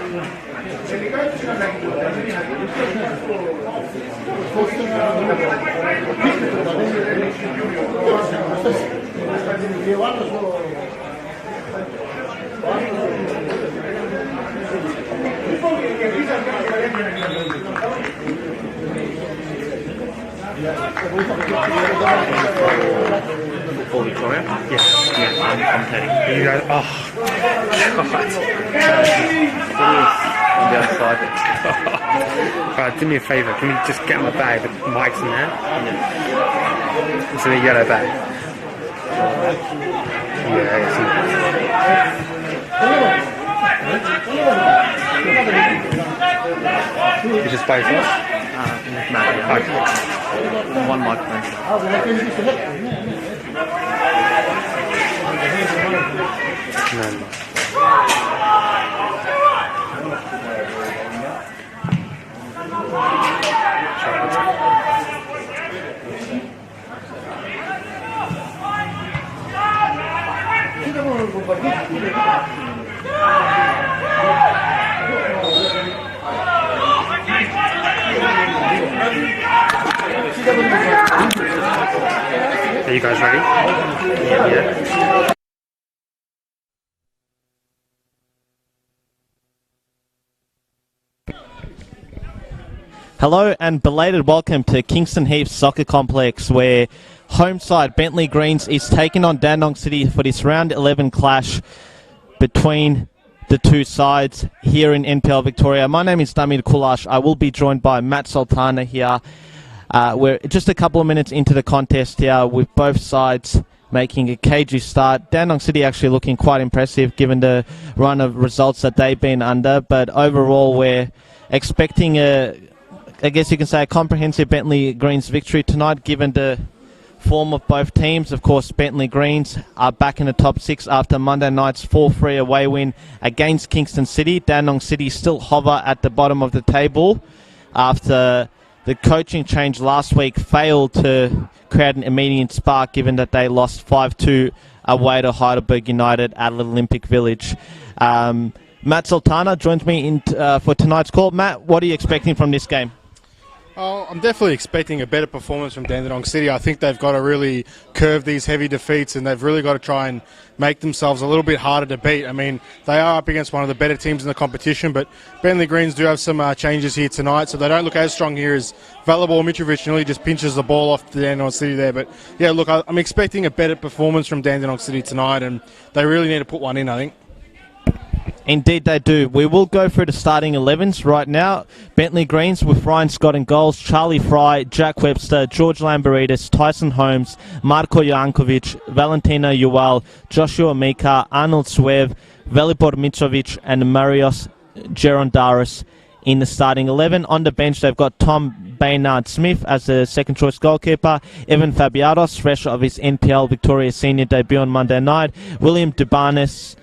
For Victoria? Yes. Yeah, I'm commentating. You guys, oh, God. On the other side. Do me a favour, can you just get my bag, the mic's in there? Yeah. It's in a yellow bag. Yeah, it's you just play first? One microphone. No. Are you guys ready? Yeah. Hello and belated welcome to Kingston Heath Soccer Complex, where home side Bentleigh Greens is taking on Dandenong City for this round 11 clash between the two sides here in NPL Victoria. My name is Damir Kulash. I will be joined by Matt Sultana here. We're just a couple of minutes into the contest here with both sides making a cagey start. Dandenong City actually looking quite impressive given the run of results that they've been under, but overall we're expecting I guess you can say a comprehensive Bentleigh Greens victory tonight given the form of both teams. Of course, Bentleigh Greens are back in the top six after Monday night's 4-3 away win against Kingston City. Dandenong City still hover at the bottom of the table after the coaching change last week failed to create an immediate spark given that they lost 5-2 away to Heidelberg United at Olympic Village. Matt Sultana joins me for tonight's call. Matt, what are you expecting from this game? Oh, I'm definitely expecting a better performance from Dandenong City. I think they've got to really curve these heavy defeats and they've really got to try and make themselves a little bit harder to beat. I mean, they are up against one of the better teams in the competition, but Bentleigh Greens do have some changes here tonight, so they don't look as strong here as Valabor Mitrovic nearly just pinches the ball off the Dandenong City there. But yeah, look, I'm expecting a better performance from Dandenong City tonight, and they really need to put one in, I think. Indeed they do. We will go through the starting 11s right now. Bentleigh Greens with Ryan Scott in goals, Charlie Fry, Jack Webster, George Lamberidis, Tyson Holmes, Marko Jankovic, Valentina Uwal, Joshua Mika, Arnold Swev, Velibor Mitrovic and Marios Gerondaris in the starting 11. On the bench they've got Tom Baynard-Smith as the second choice goalkeeper, Evan Fabiados, fresh of his NPL Victoria senior debut on Monday night, William Demanis,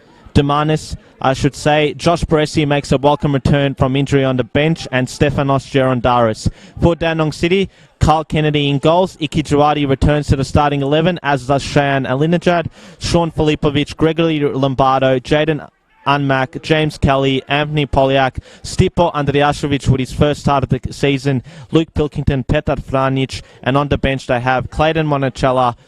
I should say. Josh Baresi makes a welcome return from injury on the bench, and Stefanos Gerondaris. For Dandenong City, Carl Kennedy in goals. Iki Jawadi returns to the starting 11, as does Cheyenne Alinajad, Sean Filipovic, Gregory Lombardo, Jaden Unmac, James Kelly, Anthony Polyak, Stipo Andriashovic with his first start of the season, Luke Pilkington, Petar Franic, and on the bench they have Clayton Monacella,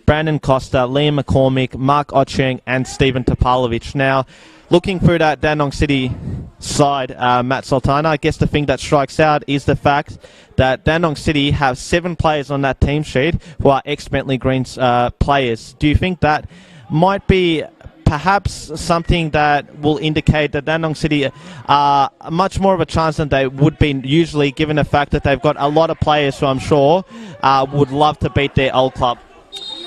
Brandon Costa, Liam McCormick, Mark Ocheng and Stephen Topalovic. Now, looking through that Dandenong City side, Matt Sultana, I guess the thing that strikes out is the fact that Dandenong City have 7 players on that team sheet who are ex-Bentleigh Greens players. Do you think that might be perhaps something that will indicate that Dandenong City are much more of a chance than they would be usually, given the fact that they've got a lot of players who I'm sure would love to beat their old club?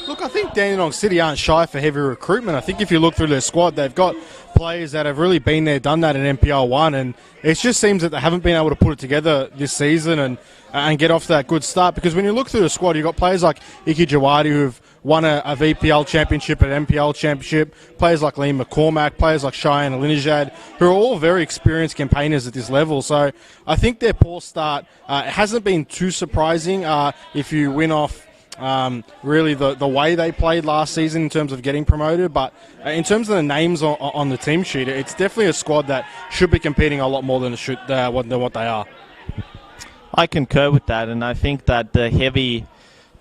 Look, I think Dandenong City aren't shy for heavy recruitment. I think if you look through their squad, they've got players that have really been there, done that in NPL 1, and it just seems that they haven't been able to put it together this season and get off to that good start. Because when you look through the squad, you've got players like Iki Jawadi who've won a VPL championship, an NPL championship, players like Liam McCormack, players like Cheyenne Alinajad, who are all very experienced campaigners at this level. So I think their poor start hasn't been too surprising if you win off really the way they played last season in terms of getting promoted, but in terms of the names on the team sheet, it's definitely a squad that should be competing a lot more than what they are. I concur with that, and I think that the heavy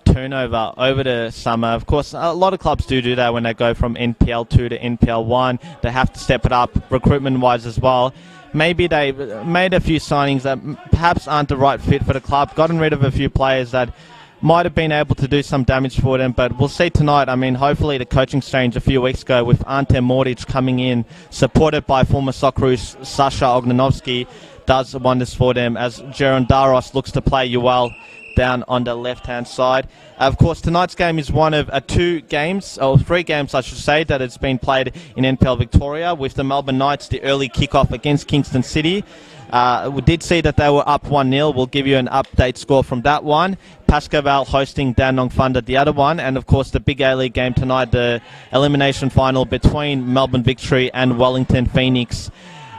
turnover over the summer, of course, a lot of clubs do that when they go from NPL 2 to NPL 1. They have to step it up recruitment-wise as well. Maybe they made a few signings that perhaps aren't the right fit for the club, gotten rid of a few players that might have been able to do some damage for them, but we'll see tonight. I mean, hopefully the coaching change a few weeks ago with Ante Moric coming in, supported by former Socceroos Sasha Ognanovsky, does wonders for them as Jaron Daros looks to play well down on the left-hand side. Of course, tonight's game is one of 3 games, I should say, that has been played in NPL Victoria, with the Melbourne Knights, the early kickoff against Kingston City. We did see that they were up 1-0. We'll give you an update score from that one. Pascoval hosting Dandenong Thunder, the other one. And, of course, the big A-League game tonight, the elimination final between Melbourne Victory and Wellington Phoenix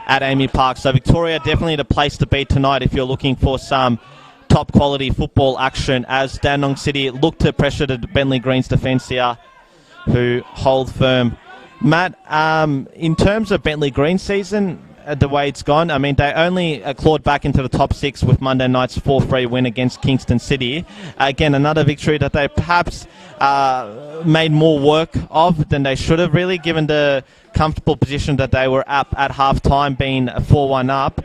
at Amy Park. So Victoria, definitely the place to be tonight if you're looking for some top quality football action, as Dandenong City look to pressure the Bentleigh Greens defence here, who hold firm. Matt, in terms of Bentleigh Greens season, the way it's gone, I mean, they only clawed back into the top 6 with Monday night's 4-3 win against Kingston City. Again, another victory that they perhaps made more work of than they should have, really, given the comfortable position that they were at half-time, being 4-1 up.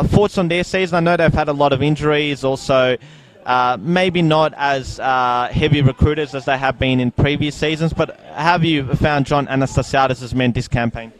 Thoughts on their season? I know they've had a lot of injuries, also maybe not as heavy recruiters as they have been in previous seasons, but have you found John Anastasiadis' men this campaign?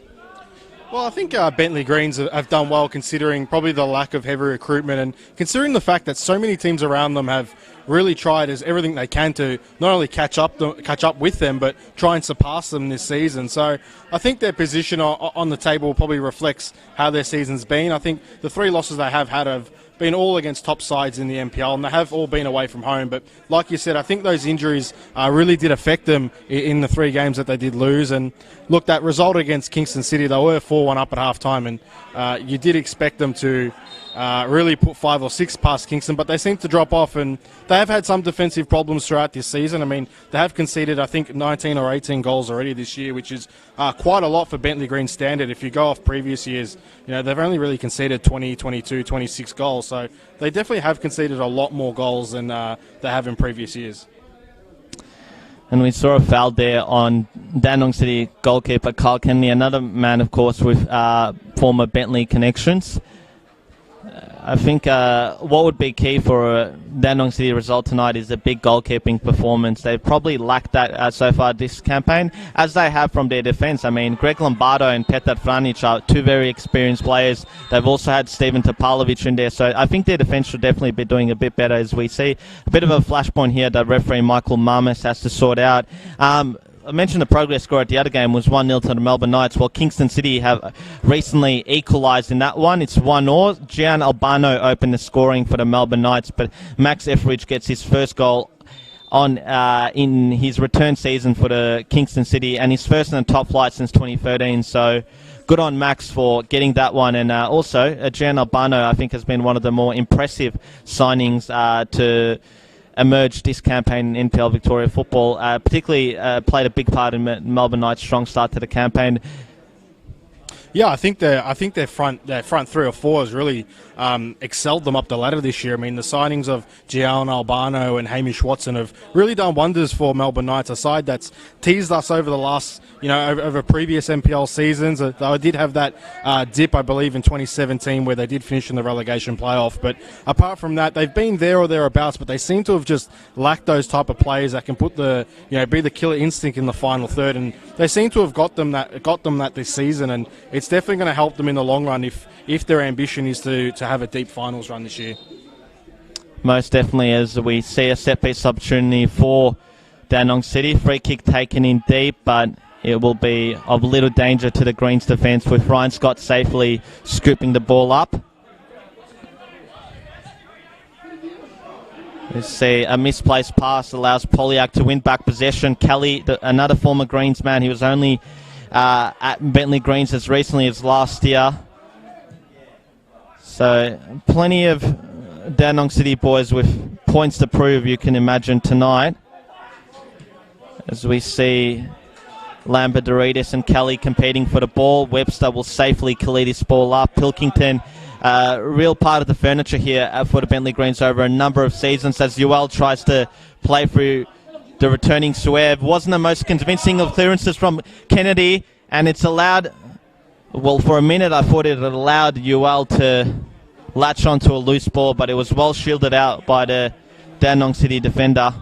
Well, I think Bentleigh Greens have done well, considering probably the lack of heavy recruitment, and considering the fact that so many teams around them have really tried as everything they can to not only catch up with them, but try and surpass them this season. So I think their position on the table probably reflects how their season's been. I think the 3 losses they have had have been all against top sides in the NPL, and they have all been away from home. But like you said, I think those injuries really did affect them in the 3 games that they did lose. And look, that result against Kingston City, they were 4-1 up at half-time, and you did expect them to really put 5 or 6 past Kingston, but they seem to drop off, and they have had some defensive problems throughout this season. I mean, they have conceded, I think, 19 or 18 goals already this year, which is quite a lot for Bentleigh Green standard. If you go off previous years, they've only really conceded 20, 22, 26 goals, so they definitely have conceded a lot more goals than they have in previous years. And we saw a foul there on Dandenong City goalkeeper Carl Kenley, another man, of course, with former Bentleigh connections. I think what would be key for a Dandenong City result tonight is a big goalkeeping performance. They've probably lacked that so far this campaign, as they have from their defence. I mean, Greg Lombardo and Petar Franic are 2 very experienced players. They've also had Steven Topalovic in there, so I think their defence should definitely be doing a bit better, as we see. A bit of a flashpoint here that referee Michael Marmas has to sort out. I mentioned the progress score at the other game was 1-0 to the Melbourne Knights, while Kingston City have recently equalised in that one. It's 1-0. Gian Albano opened the scoring for the Melbourne Knights, but Max Etheridge gets his first goal on in his return season for the Kingston City, and his first in the top flight since 2013. So good on Max for getting that one. And also, Gian Albano, I think, has been one of the more impressive signings to emerged this campaign in NPL Victoria football, particularly played a big part in Melbourne Knights' strong start to the campaign. Yeah, I think their front 3 or 4 has really excelled them up the ladder this year. I mean, the signings of Gian Albano and Hamish Watson have really done wonders for Melbourne Knights, a side that's teased us over the last, over previous NPL seasons. They did have that dip, I believe, in 2017 where they did finish in the relegation playoff. But apart from that, they've been there or thereabouts, but they seem to have just lacked those type of players that can put be the killer instinct in the final third. And they seem to have got them that this season, and it's definitely going to help them in the long run if their ambition is to have a deep finals run this year. Most definitely, as we see a set-piece opportunity for Dandenong City. Free kick taken in deep, but it will be of little danger to the Greens defence, with Ryan Scott safely scooping the ball up. Let's see, a misplaced pass allows Polyak to win back possession. Kelly, another former Greens man, he was only at Bentleigh Greens as recently as last year. So plenty of Dandenong City boys with points to prove, you can imagine, tonight. As we see Lambert-Doritis and Kelly competing for the ball. Webster will safely collect this ball up. Pilkington, real part of the furniture here for the Bentleigh Greens over a number of seasons as Yoel tries to play through the returning Suev. Wasn't the most convincing of clearances from Kennedy, and it's allowed, well, for a minute I thought it allowed Yoel to latch onto a loose ball, but it was well shielded out by the Dandenong City defender.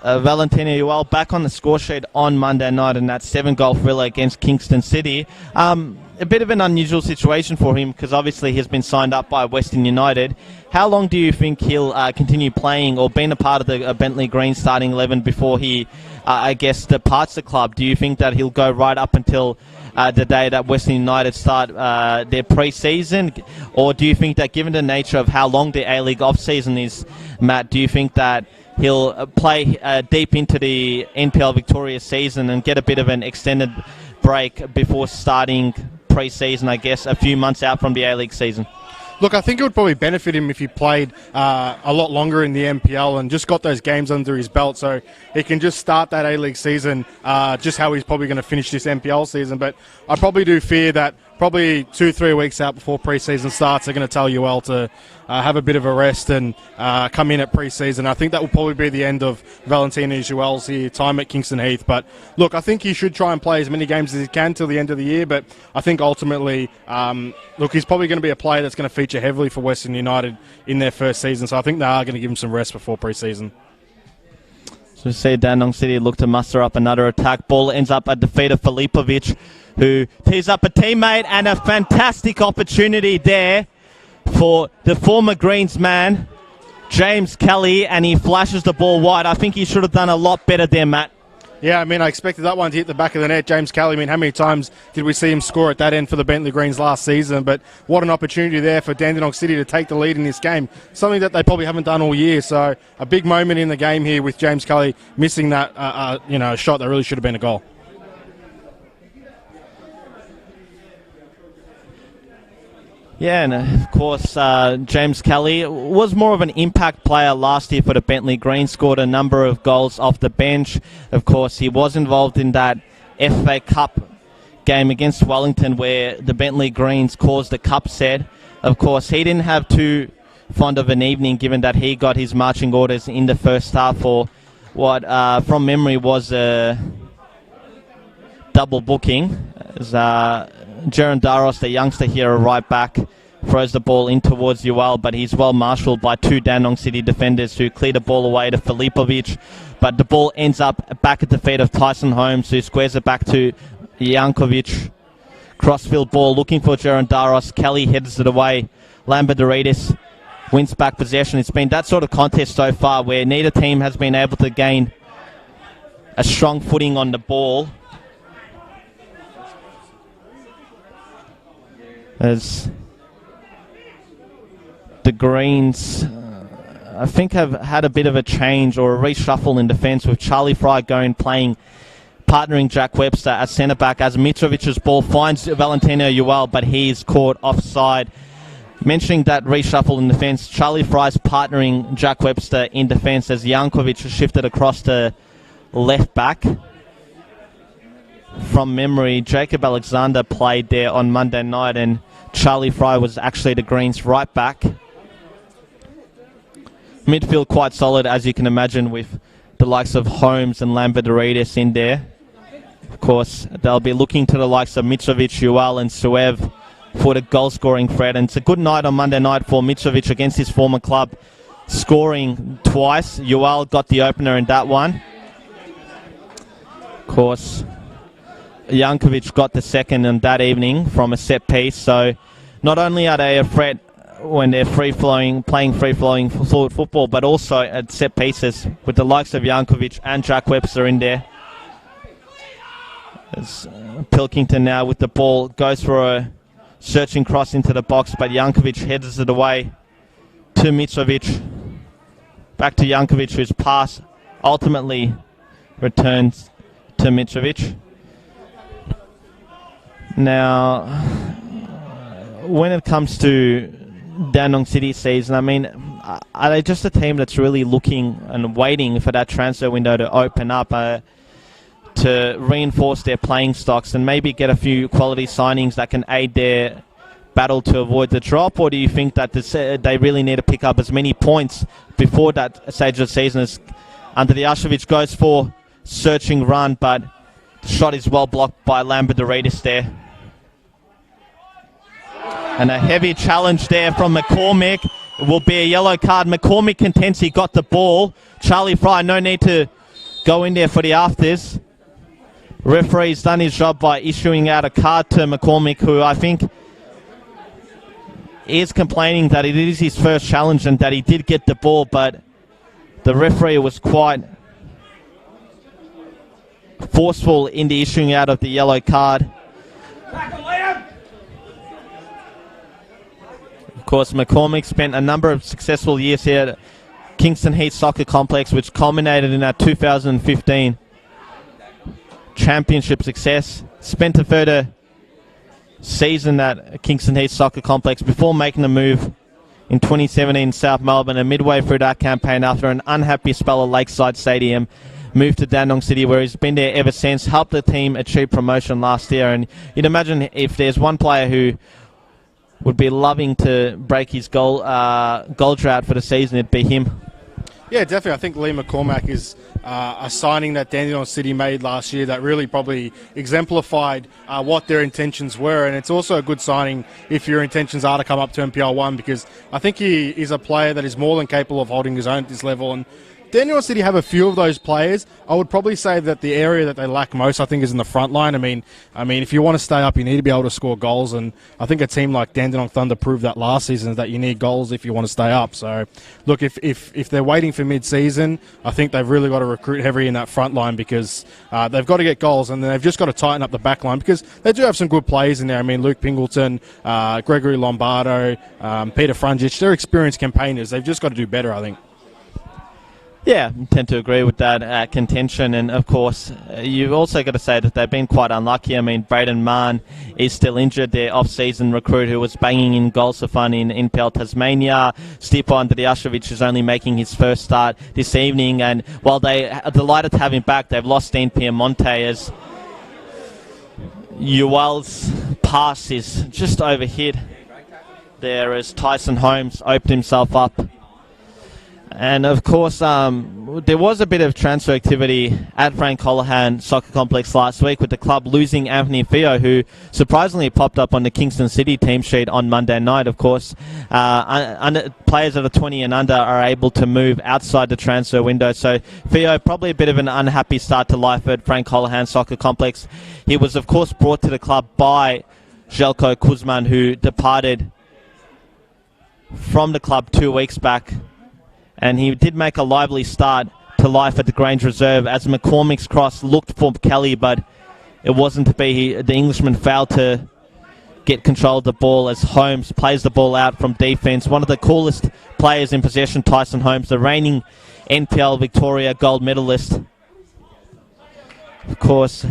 Valentina Yoel back on the score sheet on Monday night in that 7-goal thriller against Kingston City. A bit of an unusual situation for him because obviously he's been signed up by Western United. How long do you think he'll continue playing or being a part of the Bentleigh Green starting 11 before he, I guess, departs the club? Do you think that he'll go right up until the day that Western United start their pre-season? Or do you think that given the nature of how long the A-League off-season is, Matt, do you think that he'll play deep into the NPL Victoria season and get a bit of an extended break before starting pre-season, I guess, a few months out from the A-League season? Look, I think it would probably benefit him if he played a lot longer in the NPL and just got those games under his belt so he can just start that A-League season just how he's probably going to finish this NPL season. But I probably do fear that probably 2-3 weeks out before pre-season starts, they're going to tell Yoel to have a bit of a rest and come in at pre-season. I think that will probably be the end of Valentina Yoel's time at Kingston Heath. But look, I think he should try and play as many games as he can till the end of the year. But I think ultimately, look, he's probably going to be a player that's going to feature heavily for Western United in their first season. So I think they are going to give him some rest before pre-season. So we see Dandenong City look to muster up another attack. Ball ends up at the feet of Filipovic, who tees up a teammate, and a fantastic opportunity there for the former Greens man, James Kelly, and he flashes the ball wide. I think he should have done a lot better there, Matt. Yeah, I mean, I expected that one to hit the back of the net. James Kelly, I mean, how many times did we see him score at that end for the Bentleigh Greens last season? But what an opportunity there for Dandenong City to take the lead in this game, something that they probably haven't done all year. So a big moment in the game here with James Kelly missing that, shot that really should have been a goal. Yeah, and of course, James Kelly was more of an impact player last year for the Bentleigh Green, scored a number of goals off the bench. Of course, he was involved in that FA Cup game against Wellington where the Bentleigh Greens caused the cup set. Of course, he didn't have too fond of an evening given that he got his marching orders in the first half for what, from memory, was a double booking. As Gerondaros, the youngster here, a right back, throws the ball in towards Yoel, but he's well marshalled by two Dandenong City defenders who clear the ball away to Filipovic. But the ball ends up back at the feet of Tyson Holmes, who squares it back to Jankovic. Crossfield ball looking for Gerondaros. Kelly heads it away. Lambert-Doritis wins back possession. It's been that sort of contest so far where neither team has been able to gain a strong footing on the ball. As the Greens, I think, have had a bit of a change or a reshuffle in defence with Charlie Fry partnering Jack Webster at centre-back as Mitrovic's ball finds Valentino Yoel, but he's caught offside. Mentioning that reshuffle in defence, Charlie Fry's partnering Jack Webster in defence as Jankovic has shifted across to left-back. From memory, Jacob Alexander played there on Monday night and Charlie Fry was actually the Greens right back. Midfield quite solid, as you can imagine, with the likes of Holmes and Lambert-Doritis in there. Of course, they'll be looking to the likes of Mitrovic, Yoel and Suev for the goal-scoring threat. And it's a good night on Monday night for Mitrovic against his former club, scoring twice. Yoel got the opener in that one. Of course, Jankovic got the second on that evening from a set piece. So not only are they a threat when they're playing free-flowing forward football, but also at set pieces with the likes of Jankovic and Jack Webster in there. As Pilkington now with the ball goes for a searching cross into the box, but Jankovic heads it away to Mitrovic. Back to Jankovic, whose pass ultimately returns to Mitrovic. Now, when it comes to Dandenong City season, I mean, are they just a team that's really looking and waiting for that transfer window to open up to reinforce their playing stocks and maybe get a few quality signings that can aid their battle to avoid the drop? Or do you think that they really need to pick up as many points before that stage of the season as Andrijašević goes for searching run, but the shot is well blocked by Lambridouridis there. And a heavy challenge there from McCormick. It will be a yellow card. McCormick contends he got the ball. Charlie Fry, no need to go in there for the afters. Referee's done his job by issuing out a card to McCormick, who I think is complaining that it is his first challenge and that he did get the ball, but the referee was quite forceful in the issuing out of the yellow card. Of course, McCormick spent a number of successful years here at Kingston Heath Soccer Complex, which culminated in our 2015 championship success. Spent a further season at Kingston Heath Soccer Complex before making the move in 2017 in South Melbourne, and midway through that campaign, after an unhappy spell at Lakeside Stadium, moved to Dandenong City, where he's been there ever since, helped the team achieve promotion last year. And you'd imagine if there's one player who would be loving to break his goal drought for the season, it'd be him. Yeah, definitely. I think Lee McCormack is a signing that Dandenong City made last year that really probably exemplified what their intentions were, and it's also a good signing if your intentions are to come up to NPL 1, because I think he is a player that is more than capable of holding his own at this level. And Dandenong City have a few of those players. I would probably say that the area that they lack most, I think, is in the front line. I mean, if you want to stay up, you need to be able to score goals, and I think a team like Dandenong Thunder proved that last season, that you need goals if you want to stay up. So, look, if they're waiting for mid-season, I think they've really got to recruit heavy in that front line, because they've got to get goals, and they've just got to tighten up the back line, because they do have some good players in there. I mean, Luke Pingleton, Gregory Lombardo, Peter Frunjic, they're experienced campaigners. They've just got to do better, I think. Yeah, I tend to agree with that contention. And, of course, you've also got to say that they've been quite unlucky. I mean, Braden Mann is still injured, their off-season recruit who was banging in goals for fun in NPL Tasmania. Stipo Andrijašević is only making his first start this evening. And while they are delighted to have him back, they've lost Dean Piemonte as Ewell's pass is just overhit there as Tyson Holmes opened himself up. And, of course, there was a bit of transfer activity at Frank Holohan Soccer Complex last week, with the club losing Anthony Fio, who surprisingly popped up on the Kingston City team sheet on Monday night. Of course, players that are 20 and under are able to move outside the transfer window. So Fio, probably a bit of an unhappy start to life at Frank Holohan Soccer Complex. He was, of course, brought to the club by Željko Kuzman, who departed from the club 2 weeks back. And he did make a lively start to life at the Grange Reserve as McCormick's cross looked for Kelly, but it wasn't to be. The Englishman failed to get control of the ball as Holmes plays the ball out from defence. One of the coolest players in possession, Tyson Holmes, the reigning NPL Victoria gold medalist. Of course,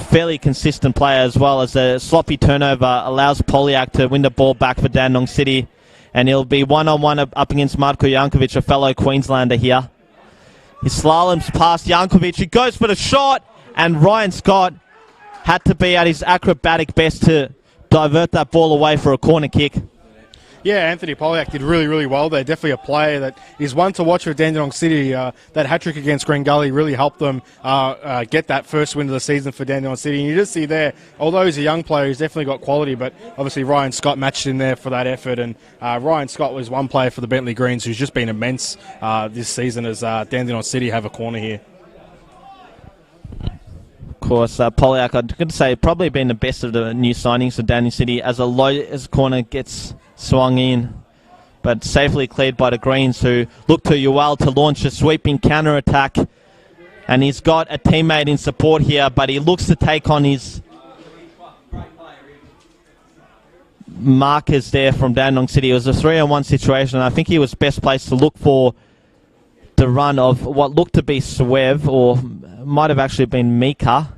fairly consistent player as well, as a sloppy turnover allows Polyak to win the ball back for Dandenong City. And he'll be one-on-one up against Marko Jankovic, a fellow Queenslander here. He slaloms past Jankovic. He goes for the shot, and Ryan Scott had to be at his acrobatic best to divert that ball away for a corner kick. Yeah, Anthony Polyak did really, really well there. Definitely a player that is one to watch for Dandenong City. That hat-trick against Green Gully really helped them get that first win of the season for Dandenong City. And you just see there, although he's a young player, he's definitely got quality, but obviously Ryan Scott matched in there for that effort. And Ryan Scott was one player for the Bentleigh Greens who's just been immense this season as Dandenong City have a corner here. Of course, Polyak, I'm going to say, probably been the best of the new signings for Dandenong City as a low as corner gets swung in, but safely cleared by the Greens, who look to Ewell to launch a sweeping counter-attack. And he's got a teammate in support here, but he looks to take on his markers there from Dandenong City. It was a 3-on-1 situation. I think he was best placed to look for the run of what looked to be Suev, or might have actually been Mika.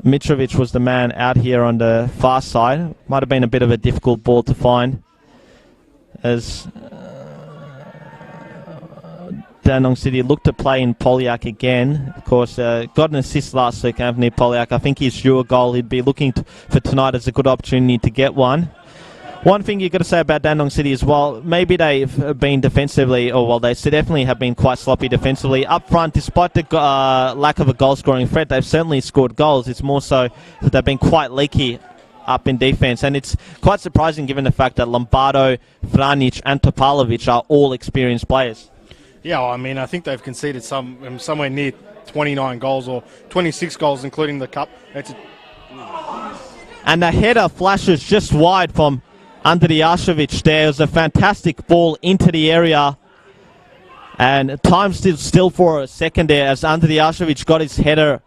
Mitrovic was the man out here on the far side. Might have been a bit of a difficult ball to find, as Dandenong City looked to play in Polyak again. Of course, got an assist last week, Anthony Polyak. I think he's due a goal. He'd be looking for tonight as a good opportunity to get one. One thing you've got to say about Dandenong City as well, maybe they've been defensively, they definitely have been quite sloppy defensively. Up front, despite the lack of a goal-scoring threat, they've certainly scored goals. It's more so that they've been quite leaky up in defence, and it's quite surprising given the fact that Lombardo, Vranic and Topalovic are all experienced players. Yeah, well, I mean, I think they've conceded somewhere near 29 goals or 26 goals, including the cup. And the header flashes just wide from Andrijašević there. It was a fantastic ball into the area. And time stood still for a second there as Andrijašević got his head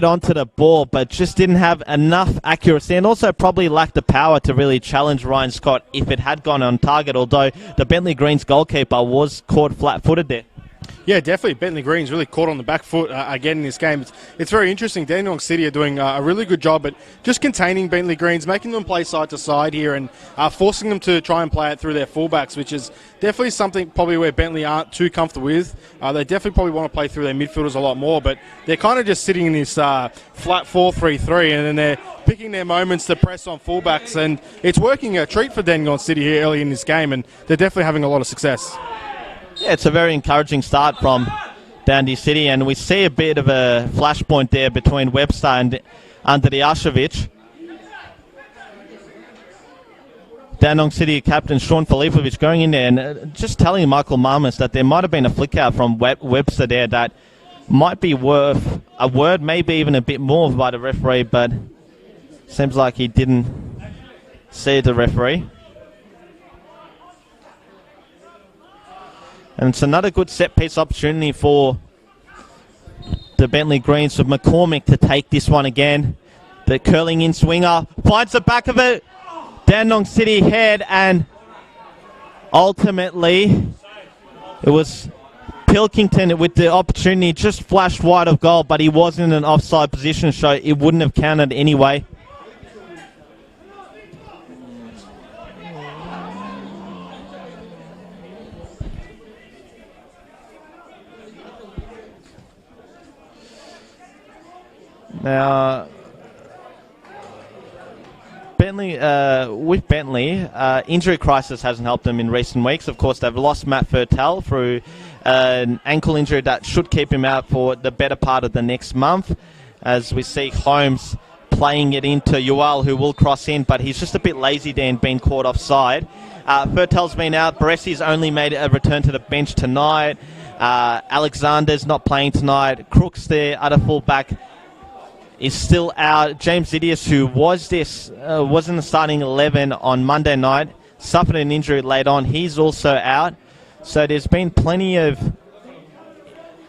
onto the ball, but just didn't have enough accuracy and also probably lacked the power to really challenge Ryan Scott if it had gone on target, although the Bentleigh Greens goalkeeper was caught flat-footed there. Yeah, definitely. Bentleigh Greens really caught on the back foot again in this game. It's very interesting. Dandenong City are doing a really good job at just containing Bentleigh Greens, making them play side to side here and forcing them to try and play it through their fullbacks, which is definitely something probably where Bentleigh aren't too comfortable with. They definitely probably want to play through their midfielders a lot more, but they're kind of just sitting in this flat 4-3-3, and then they're picking their moments to press on fullbacks, and it's working a treat for Dandenong City here early in this game, and they're definitely having a lot of success. Yeah, it's a very encouraging start from Dandy City, and we see a bit of a flashpoint there between Webster and Andrijašević. Dandenong City captain Sean Filipovic going in there and just telling Michael Marmus that there might have been a flick out from Webster there that might be worth a word, maybe even a bit more by the referee, but seems like he didn't see the referee. And it's another good set-piece opportunity for the Bentleigh Greens with McCormick to take this one again. The curling in swinger finds the back of it. Dandenong City head, and ultimately it was Pilkington with the opportunity, just flashed wide of goal, but he was in an offside position, so it wouldn't have counted anyway. Now, with Bentleigh, injury crisis hasn't helped them in recent weeks. Of course, they've lost Matt Fertel through an ankle injury that should keep him out for the better part of the next month, as we see Holmes playing it into Yoel, who will cross in, but he's just a bit lazy there and being caught offside. Fertel's been out. Baressi's only made a return to the bench tonight. Alexander's not playing tonight. Crooks, their other fullback, is still out. James Idias, who was in the starting 11 on Monday night, suffered an injury late on. He's also out. So there's been plenty of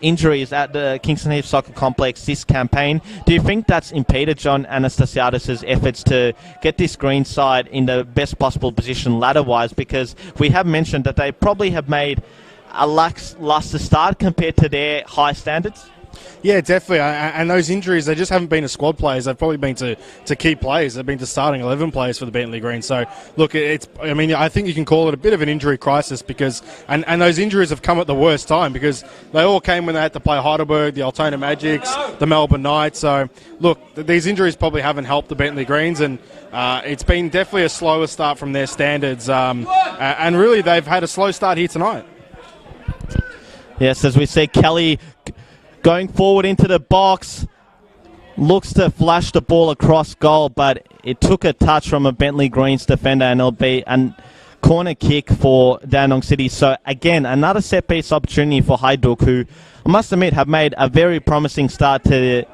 injuries at the Kingston Heath Soccer Complex this campaign. Do you think that's impeded John Anastasiadis' efforts to get this green side in the best possible position ladder-wise? Because we have mentioned that they probably have made a lackluster start compared to their high standards. Yeah, definitely. And those injuries, they just haven't been to squad players. They've probably been to key players. They've been to starting 11 players for the Bentleigh Greens. So, look, I think you can call it a bit of an injury crisis because, and those injuries have come at the worst time because they all came when they had to play Heidelberg, the Altona Magics, the Melbourne Knights. So, look, these injuries probably haven't helped the Bentleigh Greens, and it's been definitely a slower start from their standards. And really, they've had a slow start here tonight. Yes, as we see Kelly going forward into the box, looks to flash the ball across goal, but it took a touch from a Bentleigh Greens defender, and it'll be a corner kick for Dandenong City. So again, another set-piece opportunity for Hajduk, who I must admit have made a very promising start to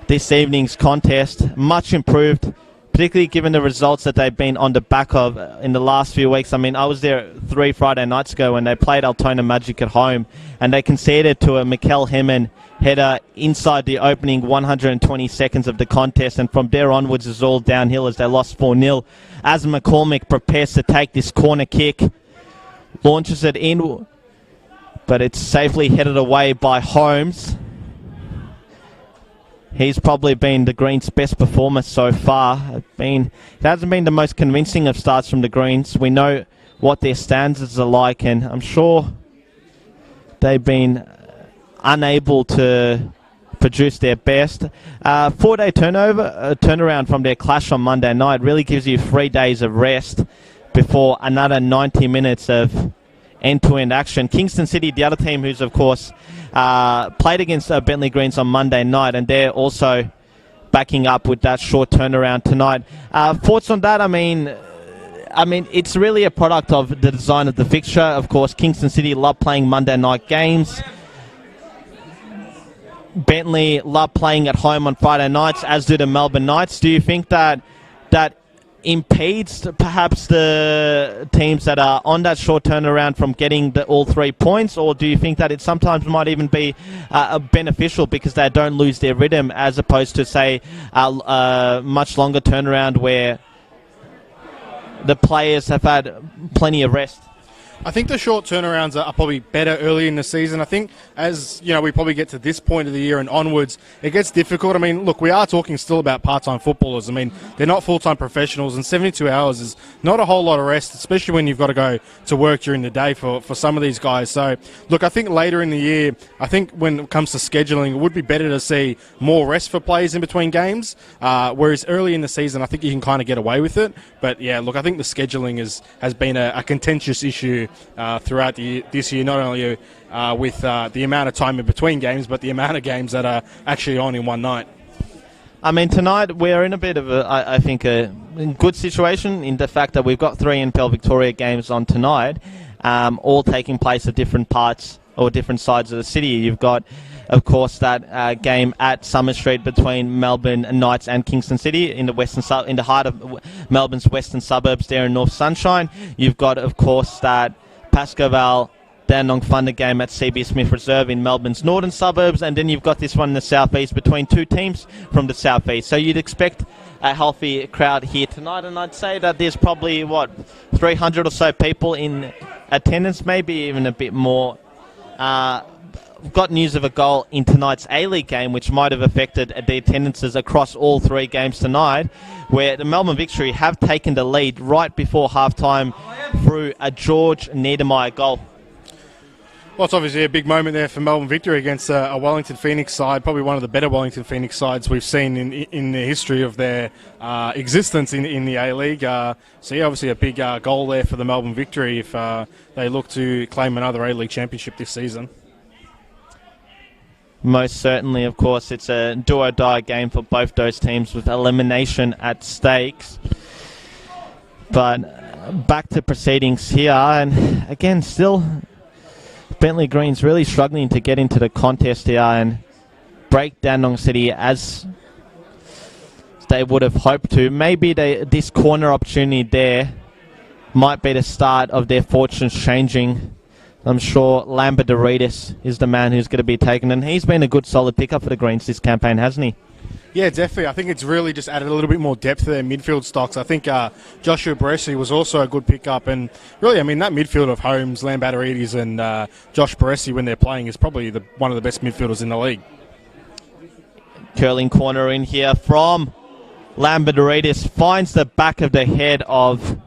this evening's contest. Much improved, particularly given the results that they've been on the back of in the last few weeks. I mean, I was there 3 Friday nights ago when they played Altona Magic at home, and they conceded to a Mikel Hemmen header inside the opening 120 seconds of the contest, and from there onwards is all downhill as they lost 4-0. As McCormick prepares to take this corner kick, launches it in, but it's safely headed away by Holmes. He's probably been the Greens' best performer so far. It hasn't been the most convincing of starts from the Greens. We know what their standards are like, and I'm sure they've been unable to produce their best. 4-day turnaround from their clash on Monday night really gives you 3 days of rest before another 90 minutes of end-to-end action. Kingston City, the other team who's, of course, played against Bentleigh Greens on Monday night, and they're also backing up with that short turnaround tonight. Thoughts on that? I mean, it's really a product of the design of the fixture. Of course, Kingston City love playing Monday night games. Bentleigh love playing at home on Friday nights, as do the Melbourne Knights. Do you think that impedes perhaps the teams that are on that short turnaround from getting all 3 points, or do you think that it sometimes might even be beneficial because they don't lose their rhythm, as opposed to, say, a much longer turnaround where the players have had plenty of rest? I think the short turnarounds are probably better early in the season. I think as we probably get to this point of the year and onwards, it gets difficult. I mean, look, we are talking still about part-time footballers. I mean, they're not full-time professionals, and 72 hours is not a whole lot of rest, especially when you've got to go to work during the day for some of these guys. So, look, I think later in the year, I think when it comes to scheduling, it would be better to see more rest for players in between games, whereas early in the season, I think you can kind of get away with it. But, yeah, look, I think the scheduling has been a contentious issue throughout this year, not only with the amount of time in between games, but the amount of games that are actually on in one night. I mean, tonight we're in a bit of I think a good situation in the fact that we've got 3 NPL Victoria games on tonight, all taking place at different parts or different sides of the city. You've got, of course, that game at Summer Street between Melbourne Knights and Kingston City in the heart of Melbourne's western suburbs there in North Sunshine. You've got, of course, that Pascoe Dandenong Thunder game at CB Smith Reserve in Melbourne's northern suburbs, and then you've got this one in the southeast between 2 teams from the southeast. So you'd expect a healthy crowd here tonight, and I'd say that there's probably 300 or so people in attendance, maybe even a bit more. We've got news of a goal in tonight's A-League game, which might have affected the attendances across all 3 games tonight, where the Melbourne Victory have taken the lead right before halftime through a George Niedermeyer goal. Well, it's obviously a big moment there for Melbourne Victory against a Wellington Phoenix side, probably one of the better Wellington Phoenix sides we've seen in the history of their existence in the A-League. So, yeah, obviously a big goal there for the Melbourne Victory if they look to claim another A-League championship this season. Most certainly, of course, it's a do-or-die game for both those teams with elimination at stakes. But back to proceedings here, and again, still Bentleigh Greens really struggling to get into the contest here and break Dandenong City as they would have hoped to. Maybe this corner opportunity there might be the start of their fortunes changing. I'm sure Lambert-Doritis is the man who's going to be taken, and he's been a good solid pickup for the Greens this campaign, hasn't he? Yeah, definitely. I think it's really just added a little bit more depth to their midfield stocks. I think Joshua Baresi was also a good pickup, and really, I mean, that midfield of Holmes, Lambert-Doritis and Josh Baresi when they're playing is probably one of the best midfielders in the league. Curling corner in here from Lambert-Doritis, finds the back of the head of,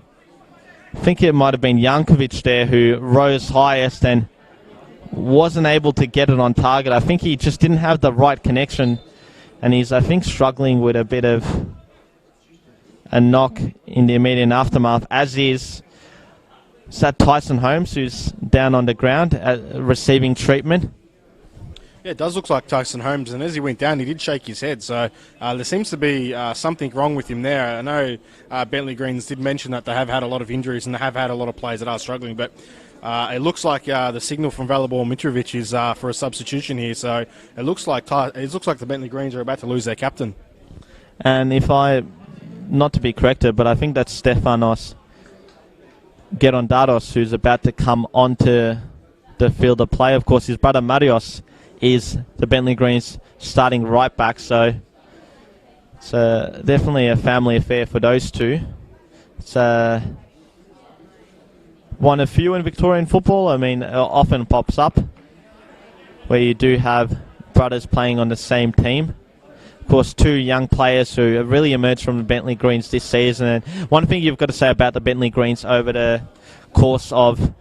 I think it might have been Jankovic there, who rose highest and wasn't able to get it on target. I think he just didn't have the right connection, and he's, I think, struggling with a bit of a knock in the immediate aftermath, as is that Tyson Holmes, who's down on the ground receiving treatment. Yeah, it does look like Tyson Holmes, and as he went down, he did shake his head. So there seems to be something wrong with him there. I know Bentleigh Greens did mention that they have had a lot of injuries and they have had a lot of players that are struggling, but it looks like the signal from Valibor Mitrovic is for a substitution here. So it looks like the Bentleigh Greens are about to lose their captain. And not to be corrected, but I think that's Stefanos Gerondados who's about to come onto the field of play. Of course, his brother Marios is the Bentleigh Greens starting right back, so it's definitely a family affair for those two. It's one of few in Victorian football. I mean, it often pops up where you do have brothers playing on the same team. Of course, two young players who have really emerged from the Bentleigh Greens this season. And one thing you've got to say about the Bentleigh Greens over the course of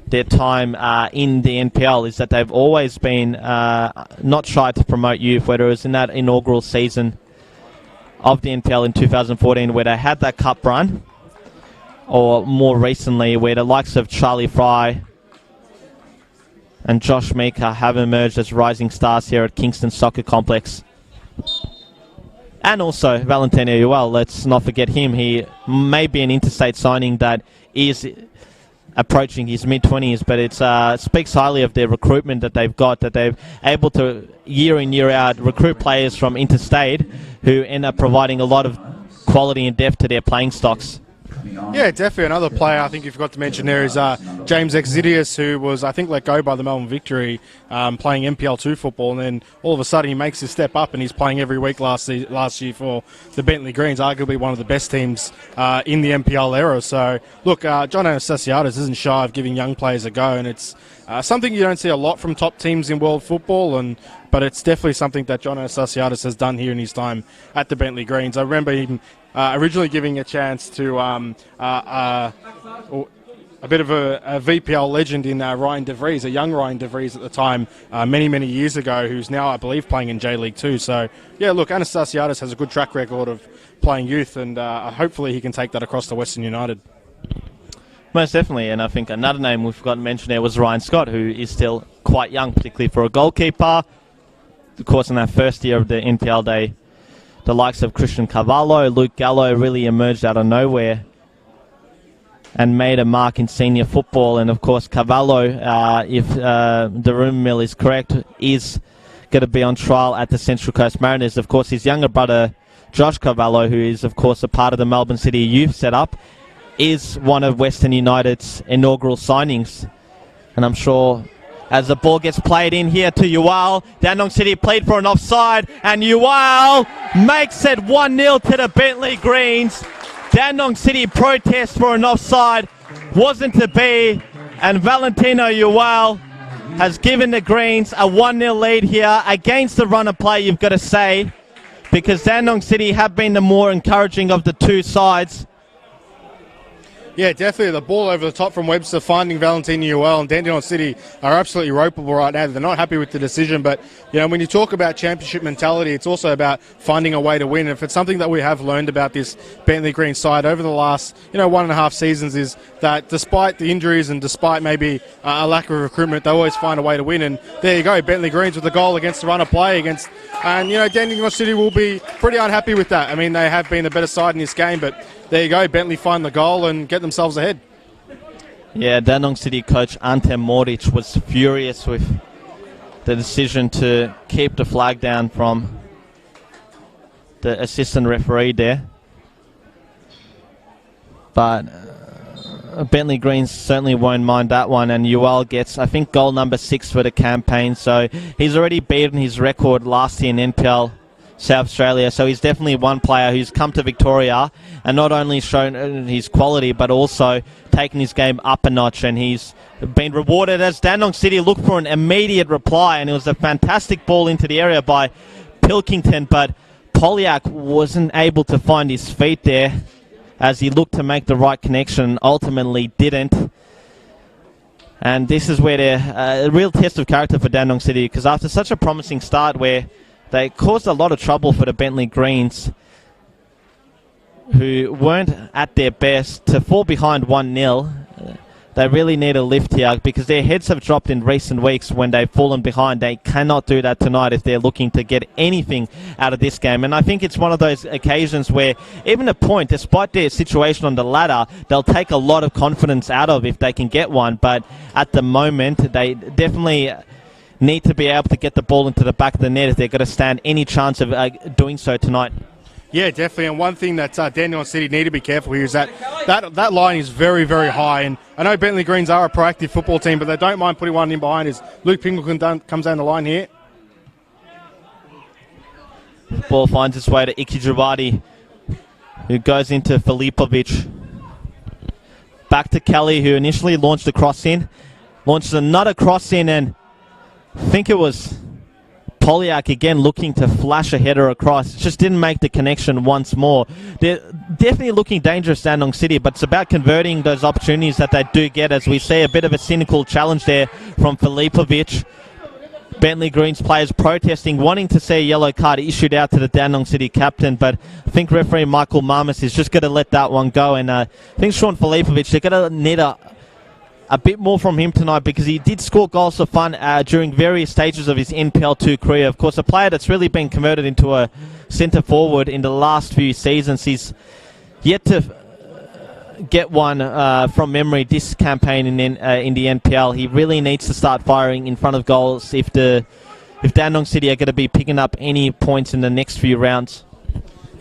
their time in the NPL is that they've always been not shy to promote youth, whether it was in that inaugural season of the NPL in 2014 where they had that cup run, or more recently where the likes of Charlie Fry and Josh Meeker have emerged as rising stars here at Kingston Soccer Complex. And also Valentino Uel, let's not forget him. He may be an interstate signing that is approaching his mid-20s, but it speaks highly of their recruitment that they've got, that they're able to year in, year out recruit players from interstate who end up providing a lot of quality and depth to their playing stocks. Yeah, definitely. Another player I think you forgot to mention there is James Exidius, who was, I think, let go by the Melbourne Victory playing NPL2 football, and then all of a sudden he makes his step up and he's playing every week last year for the Bentleigh Greens, arguably one of the best teams in the NPL era. So, look, John Anastasiadis isn't shy of giving young players a go, and it's something you don't see a lot from top teams in world football, but it's definitely something that John Anastasiadis has done here in his time at the Bentleigh Greens. I remember him originally giving a chance to a bit of a VPL legend in Ryan DeVries, a young Ryan DeVries at the time, many, many years ago, who's now, I believe, playing in J-League 2. So, yeah, look, Anastasiadis has a good track record of playing youth, and hopefully he can take that across to Western United. Most definitely, and I think another name we forgot to mention there was Ryan Scott, who is still quite young, particularly for a goalkeeper. Of course, in that first year of the NPL day, the likes of Christian Carvalho, Luke Gallo really emerged out of nowhere and made a mark in senior football. And of course, Carvalho, if the rumour mill is correct, is going to be on trial at the Central Coast Mariners. Of course, his younger brother, Josh Carvalho, who is, of course, a part of the Melbourne City youth setup, is one of Western United's inaugural signings. And I'm sure as the ball gets played in here to Ual, Dandenong City played for an offside, and Ual makes it 1-0 to the Bentleigh Greens. Dandenong City protest for an offside, wasn't to be, and Valentino Ual has given the Greens a 1-0 lead here against the run of play, you've got to say, because Dandenong City have been the more encouraging of the two sides. Yeah, definitely. The ball over the top from Webster finding Valentino Uel, and Dandenong City are absolutely ropeable right now. They're not happy with the decision, but when you talk about championship mentality, it's also about finding a way to win. If it's something that we have learned about this Bentleigh Green side over the last 1.5 seasons, is that despite the injuries and despite maybe a lack of recruitment, they always find a way to win. And there you go, Bentleigh Greens with a goal against the run of play and Dandenong City will be pretty unhappy with that. I mean, they have been the better side in this game, but there you go, Bentleigh find the goal and get themselves ahead. Yeah, Dandenong City coach Ante Moric was furious with the decision to keep the flag down from the assistant referee there. But Bentleigh Greens certainly won't mind that one, and Uel gets, I think, goal number 6 for the campaign. So he's already beaten his record last year in NPL South Australia, so he's definitely one player who's come to Victoria and not only shown his quality but also taken his game up a notch, and he's been rewarded as Dandenong City looked for an immediate reply, and it was a fantastic ball into the area by Pilkington, but Polyak wasn't able to find his feet there as he looked to make the right connection and ultimately didn't. And this is where they're a real test of character for Dandenong City, because after such a promising start where they caused a lot of trouble for the Bentleigh Greens, who weren't at their best, to fall behind 1-0. They really need a lift here because their heads have dropped in recent weeks when they've fallen behind. They cannot do that tonight if they're looking to get anything out of this game. And I think it's one of those occasions where even a point, despite their situation on the ladder, they'll take a lot of confidence out of if they can get one. But at the moment, they definitely need to be able to get the ball into the back of the net if they're going to stand any chance of doing so tonight. Yeah, definitely. And one thing that Dandenong City need to be careful here is that line is very, very high. And I know Bentleigh Greens are a proactive football team, but they don't mind putting one in behind as Luke Pingleton comes down the line here. Ball finds its way to Iki Javadi, who goes into Filipovic. Back to Kelly, who initially launched a cross in. Launches another cross in, and I think it was Polyak again looking to flash a header across. Just didn't make the connection once more. They're definitely looking dangerous, Dandenong City, but it's about converting those opportunities that they do get, as we see a bit of a cynical challenge there from Filipovic. Bentleigh Greens players protesting, wanting to see a yellow card issued out to the Dandenong City captain, but I think referee Michael Marmas is just going to let that one go. And I think Sean Filipovic, they're going to need a bit more from him tonight, because he did score goals for fun during various stages of his NPL 2 career. Of course, a player that's really been converted into a centre forward in the last few seasons. He's yet to get one from memory this campaign in the NPL. He really needs to start firing in front of goals if Dandenong City are going to be picking up any points in the next few rounds.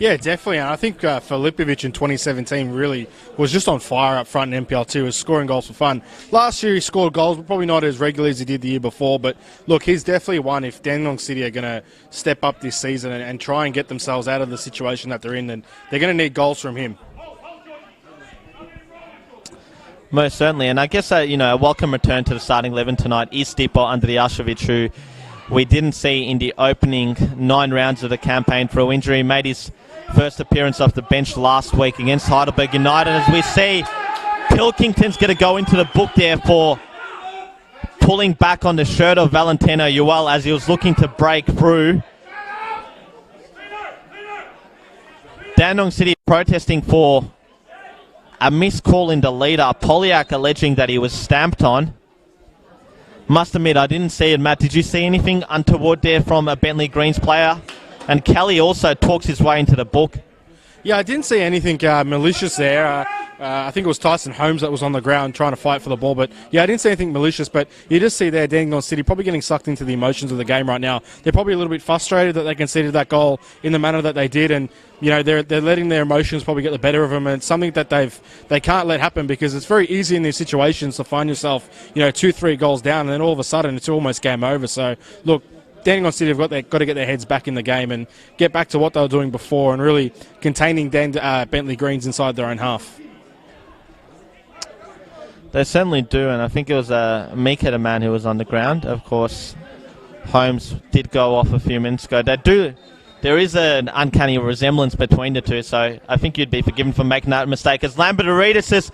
Yeah, definitely. And I think Filipovic in 2017 really was just on fire up front in NPL 2, was scoring goals for fun. Last year he scored goals, but probably not as regularly as he did the year before. But look, he's definitely one. If Dandenong City are going to step up this season and try and get themselves out of the situation that they're in, then they're going to need goals from him. Most certainly. And I guess a welcome return to the starting 11 tonight is Stipo Andrijašević, who we didn't see in the opening 9 rounds of the campaign through injury. Made his first appearance off the bench last week against Heidelberg United. As we see, Pilkington's going to go into the book there for pulling back on the shirt of Valentino Uel as he was looking to break through. Dandenong City protesting for a missed call in the leader. Polyak alleging that he was stamped on. Must admit, I didn't see it. Matt, did you see anything untoward there from a Bentleigh Greens player? And Kelly also talks his way into the book. Yeah, I didn't see anything malicious there. I think it was Tyson Holmes that was on the ground trying to fight for the ball. But yeah, I didn't see anything malicious. But you just see there Dandenong City probably getting sucked into the emotions of the game right now. They're probably a little bit frustrated that they conceded that goal in the manner that they did. And, they're letting their emotions probably get the better of them. And it's something that they can't let happen, because it's very easy in these situations to find yourself, 2-3 goals down. And then all of a sudden it's almost game over. So, look, Dandenong City have got to get their heads back in the game and get back to what they were doing before and really containing Bentleigh Greens inside their own half. They certainly do, and I think it was Mika, the man who was on the ground. Of course, Holmes did go off a few minutes ago. There is an uncanny resemblance between the two, so I think you'd be forgiven for making that mistake. As Lambertaridis'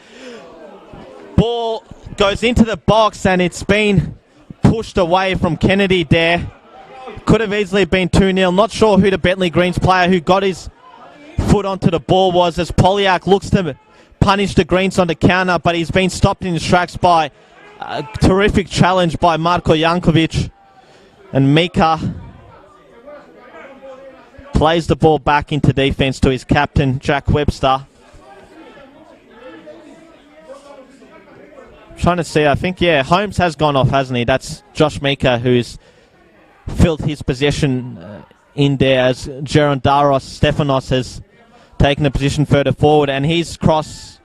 ball goes into the box and it's been pushed away from Kennedy there. Could have easily been 2-0. Not sure who the Bentleigh Greens player who got his foot onto the ball was, as Polyak looks to punish the Greens on the counter, but he's been stopped in his tracks by a terrific challenge by Marko Jankovic. And Mika plays the ball back into defence to his captain, Jack Webster. Trying to see, I think, Holmes has gone off, hasn't he? That's Josh Mika who's filled his possession in there, as Gerondaros Stefanos has taken a position further forward, and his cross,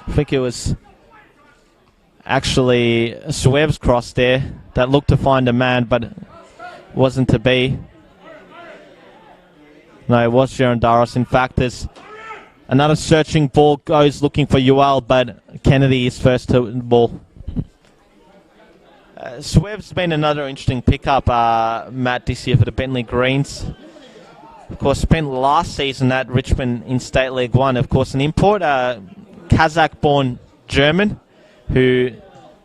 I think it was actually Suev's cross there that looked to find a man, but wasn't to be. No, it was Gerondaros. In fact, there's another searching ball goes looking for Uel, but Kennedy is first to the ball. Suev's been another interesting pickup, Matt, this year for the Bentleigh Greens. Of course, spent last season at Richmond in State League 1. Of course, an import, Kazakh-born German, who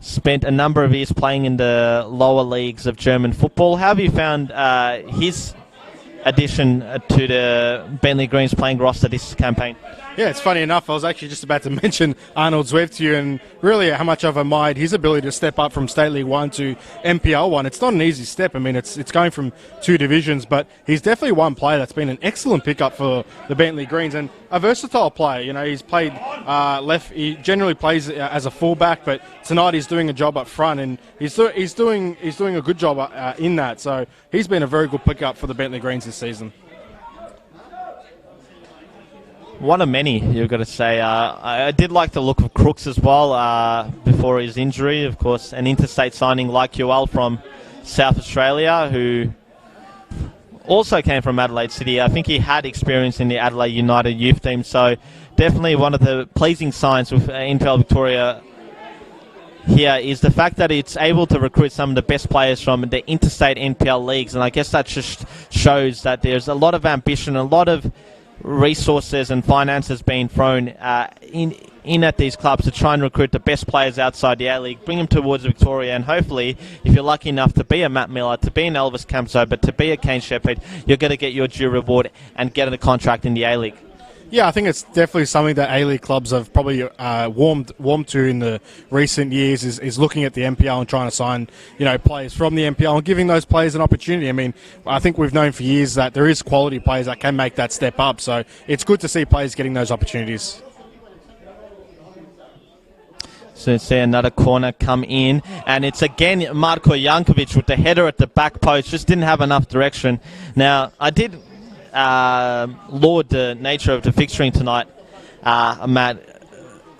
spent a number of years playing in the lower leagues of German football. How have you found his addition to the Bentleigh Greens playing roster this campaign? Yeah, it's funny enough, I was actually just about to mention Arnold Zwev to you, and really how much I've admired his ability to step up from State League 1 to NPL 1. It's not an easy step. I mean, it's going from 2 divisions, but he's definitely one player that's been an excellent pickup for the Bentleigh Greens, and a versatile player. He's played left. He generally plays as a fullback, but tonight he's doing a job up front, and he's doing a good job in that. So he's been a very good pickup for the Bentleigh Greens this season. One of many, you've got to say. I did like the look of Crooks as well before his injury. Of course, an interstate signing like Uel from South Australia, who also came from Adelaide City. I think he had experience in the Adelaide United youth team, so definitely one of the pleasing signs with NPL Victoria here is the fact that it's able to recruit some of the best players from the interstate NPL leagues, and I guess that just shows that there's a lot of ambition, a lot of resources and finances being thrown in at these clubs to try and recruit the best players outside the A-League, bring them towards Victoria, and hopefully, if you're lucky enough to be a Matt Miller, to be an Elvis Campso, but to be a Kane Shepherd, you're going to get your due reward and get a contract in the A-League. Yeah, I think it's definitely something that A-League clubs have probably warmed to in the recent years is looking at the NPL and trying to sign, players from the NPL and giving those players an opportunity. I mean, I think we've known for years that there is quality players that can make that step up, so it's good to see players getting those opportunities. So see another corner come in, and it's again Marko Jankovic with the header at the back post, just didn't have enough direction. Now, I did laud the nature of the fixturing tonight, Matt,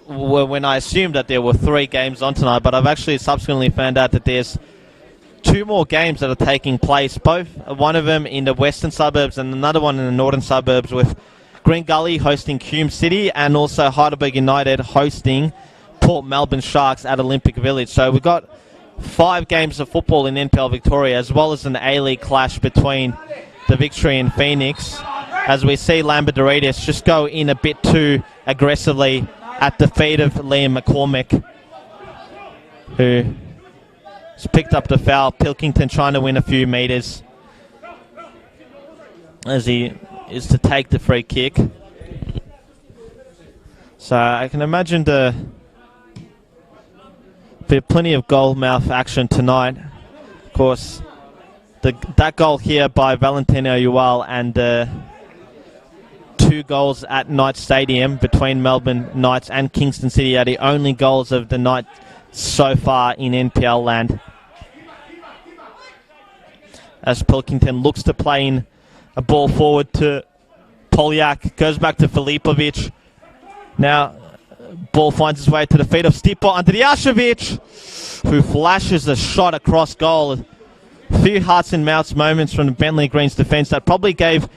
when I assumed that there were 3 games on tonight, but I've actually subsequently found out that there's 2 more games that are taking place, both one of them in the western suburbs and another one in the northern suburbs, with Green Gully hosting Hume City and also Heidelberg United hosting Port Melbourne Sharks at Olympic Village. So we've got 5 games of football in NPL Victoria, as well as an A-League clash between the Victory and Phoenix, as we see Lambertoritis just go in a bit too aggressively at the feet of Liam McCormick, who has picked up the foul. Pilkington trying to win a few metres as he is to take the free kick. So I can imagine there'll be plenty of goal-mouth action tonight. Of course, that goal here by Valentino Ual and 2 goals at Knights Stadium between Melbourne Knights and Kingston City are the only goals of the night so far in NPL land. As Pilkington looks to play in a ball forward to Polyak, goes back to Filipovic. Now, ball finds its way to the feet of Stipo Andrijašević, who flashes a shot across goal. A few hearts and mouths moments from the Bentleigh Greens defence that probably gave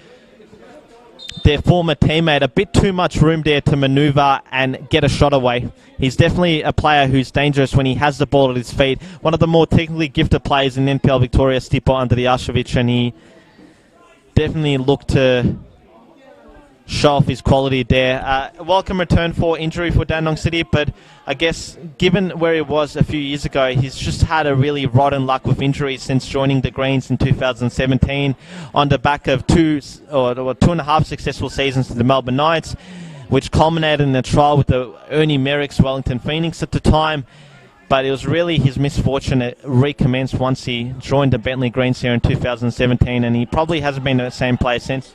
their former teammate a bit too much room there to manoeuvre and get a shot away. He's definitely a player who's dangerous when he has the ball at his feet. One of the more technically gifted players in NPL Victoria, Stipo Andrijašević, and he definitely looked to show off his quality there. Welcome return for injury for Dandenong City, but I guess given where he was a few years ago, he's just had a really rotten luck with injuries since joining the Greens in 2017 on the back of 2.5 successful seasons to the Melbourne Knights, which culminated in a trial with the Ernie Merrick's Wellington Phoenix at the time. But it was really his misfortune that recommenced once he joined the Bentleigh Greens here in 2017, and he probably hasn't been in the same place since.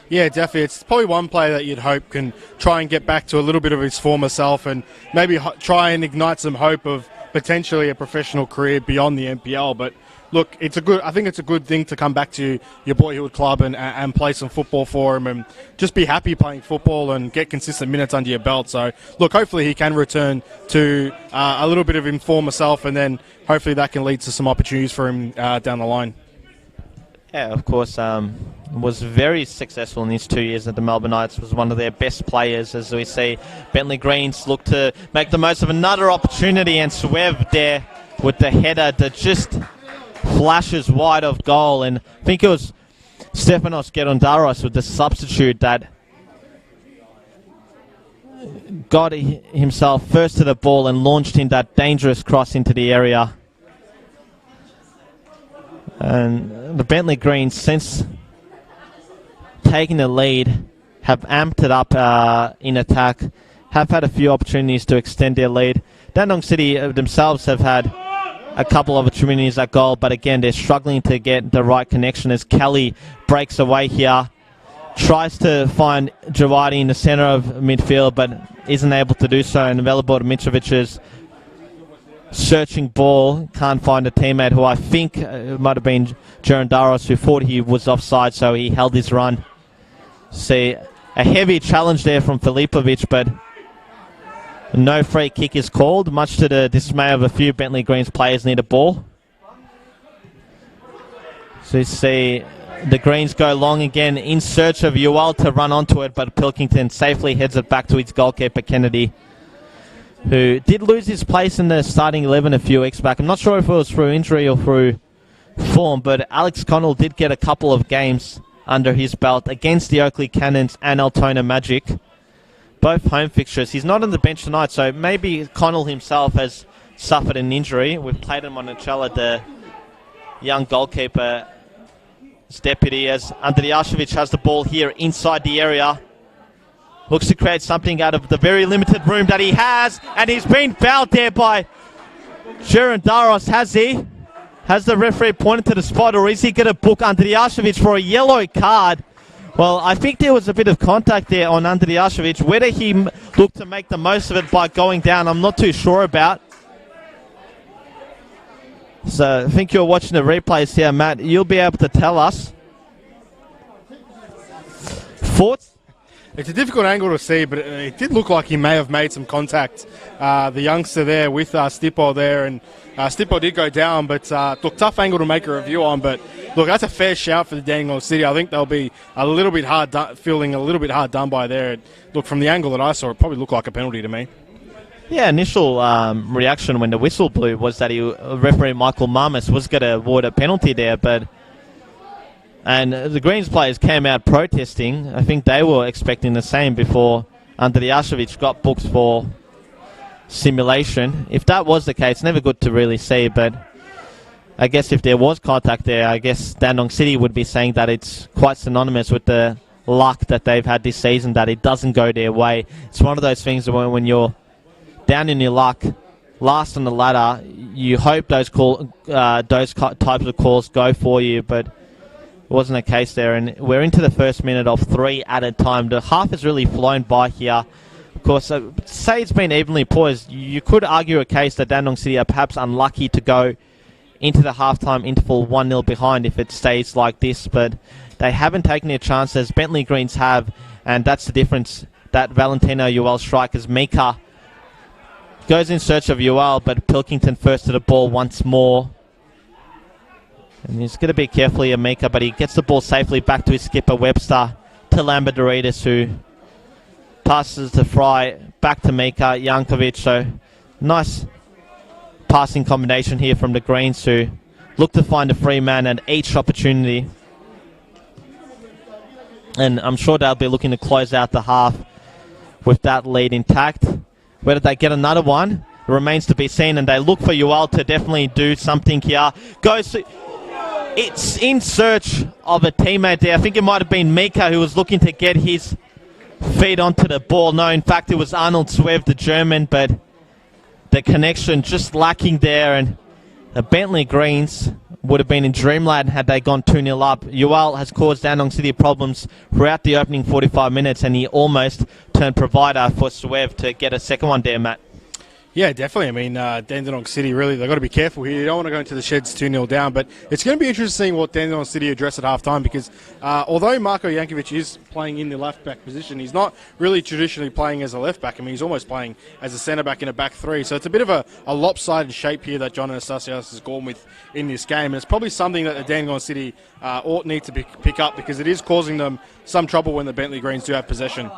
Yeah, definitely. It's probably one player that you'd hope can try and get back to a little bit of his former self and maybe try and ignite some hope of potentially a professional career beyond the NPL. But look, I think it's a good thing to come back to your boyhood club and play some football for him and just be happy playing football and get consistent minutes under your belt. So, look, hopefully he can return to a little bit of his former self, and then hopefully that can lead to some opportunities for him down the line. Yeah, of course. Was very successful in his 2 years at the Melbourne Knights. Was one of their best players, as we see Bentleigh Greens look to make the most of another opportunity, and Swev there with the header that just flashes wide of goal. And I think it was Stefanos Gerondaros with the substitute that got himself first to the ball and launched in that dangerous cross into the area. And the Bentleigh Greens, since taking the lead, have amped it up in attack, have had a few opportunities to extend their lead. Dandenong City themselves have had a couple of opportunities at goal, but again, they're struggling to get the right connection as Kelly breaks away here. Tries to find Jawadi in the centre of midfield, but isn't able to do so, and Velibor Mitrovic's searching ball, can't find a teammate who I think might have been Gerondaros, who thought he was offside, so he held his run. See, a heavy challenge there from Filipovic, but no free kick is called, much to the dismay of a few Bentleigh Greens players near the ball. So you see the Greens go long again in search of Ual to run onto it, but Pilkington safely heads it back to its goalkeeper, Kennedy. who did lose his place in the starting 11 a few weeks back. I'm not sure if it was through injury or through form, but Alex Connell did get a couple of games under his belt against the Oakley Cannons and Altona Magic, both home fixtures. He's not on the bench tonight, so maybe Connell himself has suffered an injury. We've played him on Monticello, the young goalkeeper's deputy, as Andrijašević has the ball here inside the area. Looks to create something out of the very limited room that he has, and he's been fouled there by Gerondaros, has he? Has the referee pointed to the spot, or is he going to book Andrijašević for a yellow card? Well, I think there was a bit of contact there on Andrijašević. Whether he looked to make the most of it by going down, I'm not too sure about. So I think you're watching the replays here, Matt. You'll be able to tell us. Thoughts? It's a difficult angle to see, but it did look like he may have made some contact. The youngster there with Stipo there, and Stipo did go down, but look, tough angle to make a review on. But look, that's a fair shout for the Dandenong City. I think they'll be a little bit feeling a little bit hard done by there. Look, from the angle that I saw, it probably looked like a penalty to me. Yeah, initial reaction when the whistle blew was that referee Michael Marmis was going to award a penalty there, and the Greens players came out protesting. I think they were expecting the same before Andrijašević got booked for simulation. If that was the case, never good to really see, but I guess if there was contact there, I guess Dandenong City would be saying that it's quite synonymous with the luck that they've had this season, that it doesn't go their way. It's one of those things when you're down in your luck, last on the ladder, you hope those types of calls go for you, but it wasn't the case there. And we're into the first minute of 3 added time. The half has really flown by here. Of course, say it's been evenly poised. You could argue a case that Dandenong City are perhaps unlucky to go into the halftime interval 1-0 behind if it stays like this, but they haven't taken their chances. Bentleigh Greens have, and that's the difference. That Valentino Ewell strikers, Mika goes in search of Ewell, but Pilkington first to the ball once more. And he's going to be careful here, Mika, but he gets the ball safely back to his skipper, Webster, to Lambert-Doritas, who passes to Fry, back to Mika, Jankovic. So nice passing combination here from the Greens, who look to find a free man at each opportunity. And I'm sure they'll be looking to close out the half with that lead intact. Whether they get another one remains to be seen, and they look for Ewell to definitely do something here. It's in search of a teammate there. I think it might have been Mika who was looking to get his feet onto the ball. No, in fact, it was Arnold Swev, the German, but the connection just lacking there, and the Bentleigh Greens would have been in dreamland had they gone 2-0 up. Ewell has caused Dandenong City problems throughout the opening 45 minutes, and he almost turned provider for Swev to get a second one there, Matt. Yeah, definitely. I mean, Dandenong City, really, they've got to be careful here. You don't want to go into the sheds 2-0 down, but it's going to be interesting seeing what Dandenong City address at half-time, because although Marko Jankovic is playing in the left-back position, he's not really traditionally playing as a left-back. I mean, he's almost playing as a centre-back in a back three, so it's a bit of a lopsided shape here that John Anastasios has gone with in this game, and it's probably something that the Dandenong City ought need to pick up, because it is causing them some trouble when the Bentleigh Greens do have possession.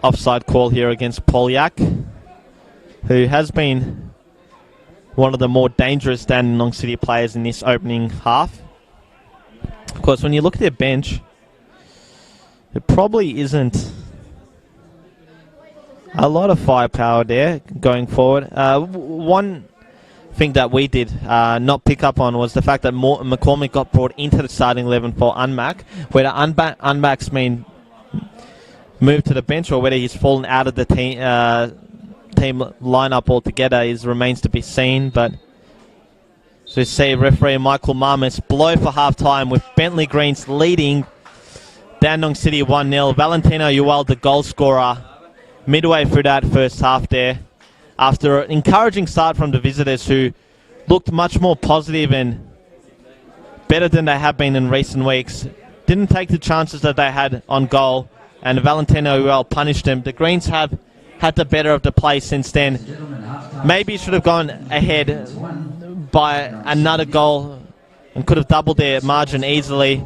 Offside call here against Polyak, who has been one of the more dangerous Dandenong City players in this opening half. Of course, when you look at their bench, it probably isn't a lot of firepower there going forward. One thing that we did not pick up on was the fact that McCormick got brought into the starting 11 for Unmac, where the Unmac's been moved to the bench, or whether he's fallen out of the team lineup altogether remains to be seen. But so you see referee Michael Marmis blow for half-time with Bentleigh Greens leading Dandenong City 1-0. Valentino Ewell, the goal scorer, midway through that first half there, after an encouraging start from the visitors, who looked much more positive and better than they have been in recent weeks. Didn't take the chances that they had on goal, and Valentino Ewell punished them. The Greens have had the better of the play since then. Maybe should have gone ahead by another goal and could have doubled their margin easily.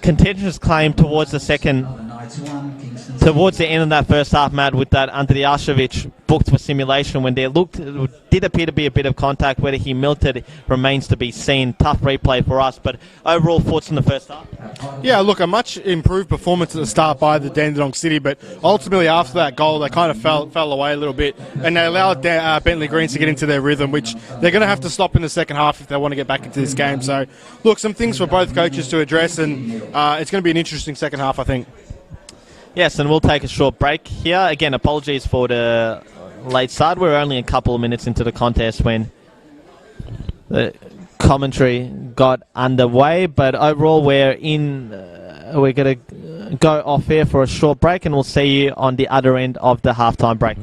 Contentious claim towards the second towards the end of that first half, Matt, with that Andrijašević booked for simulation when there did appear to be a bit of contact. Whether he melted remains to be seen. Tough replay for us, but overall thoughts in the first half? Yeah, look, a much improved performance at the start by the Dandenong City, but ultimately after that goal, they kind of fell away a little bit, and they allowed Bentleigh Greens to get into their rhythm, which they're going to have to stop in the second half if they want to get back into this game. So, look, some things for both coaches to address, and it's going to be an interesting second half, I think. Yes, and we'll take a short break here. Again, apologies for the late start. We're only a couple of minutes into the contest when the commentary got underway, but overall we're going to go off here for a short break, and we'll see you on the other end of the halftime break.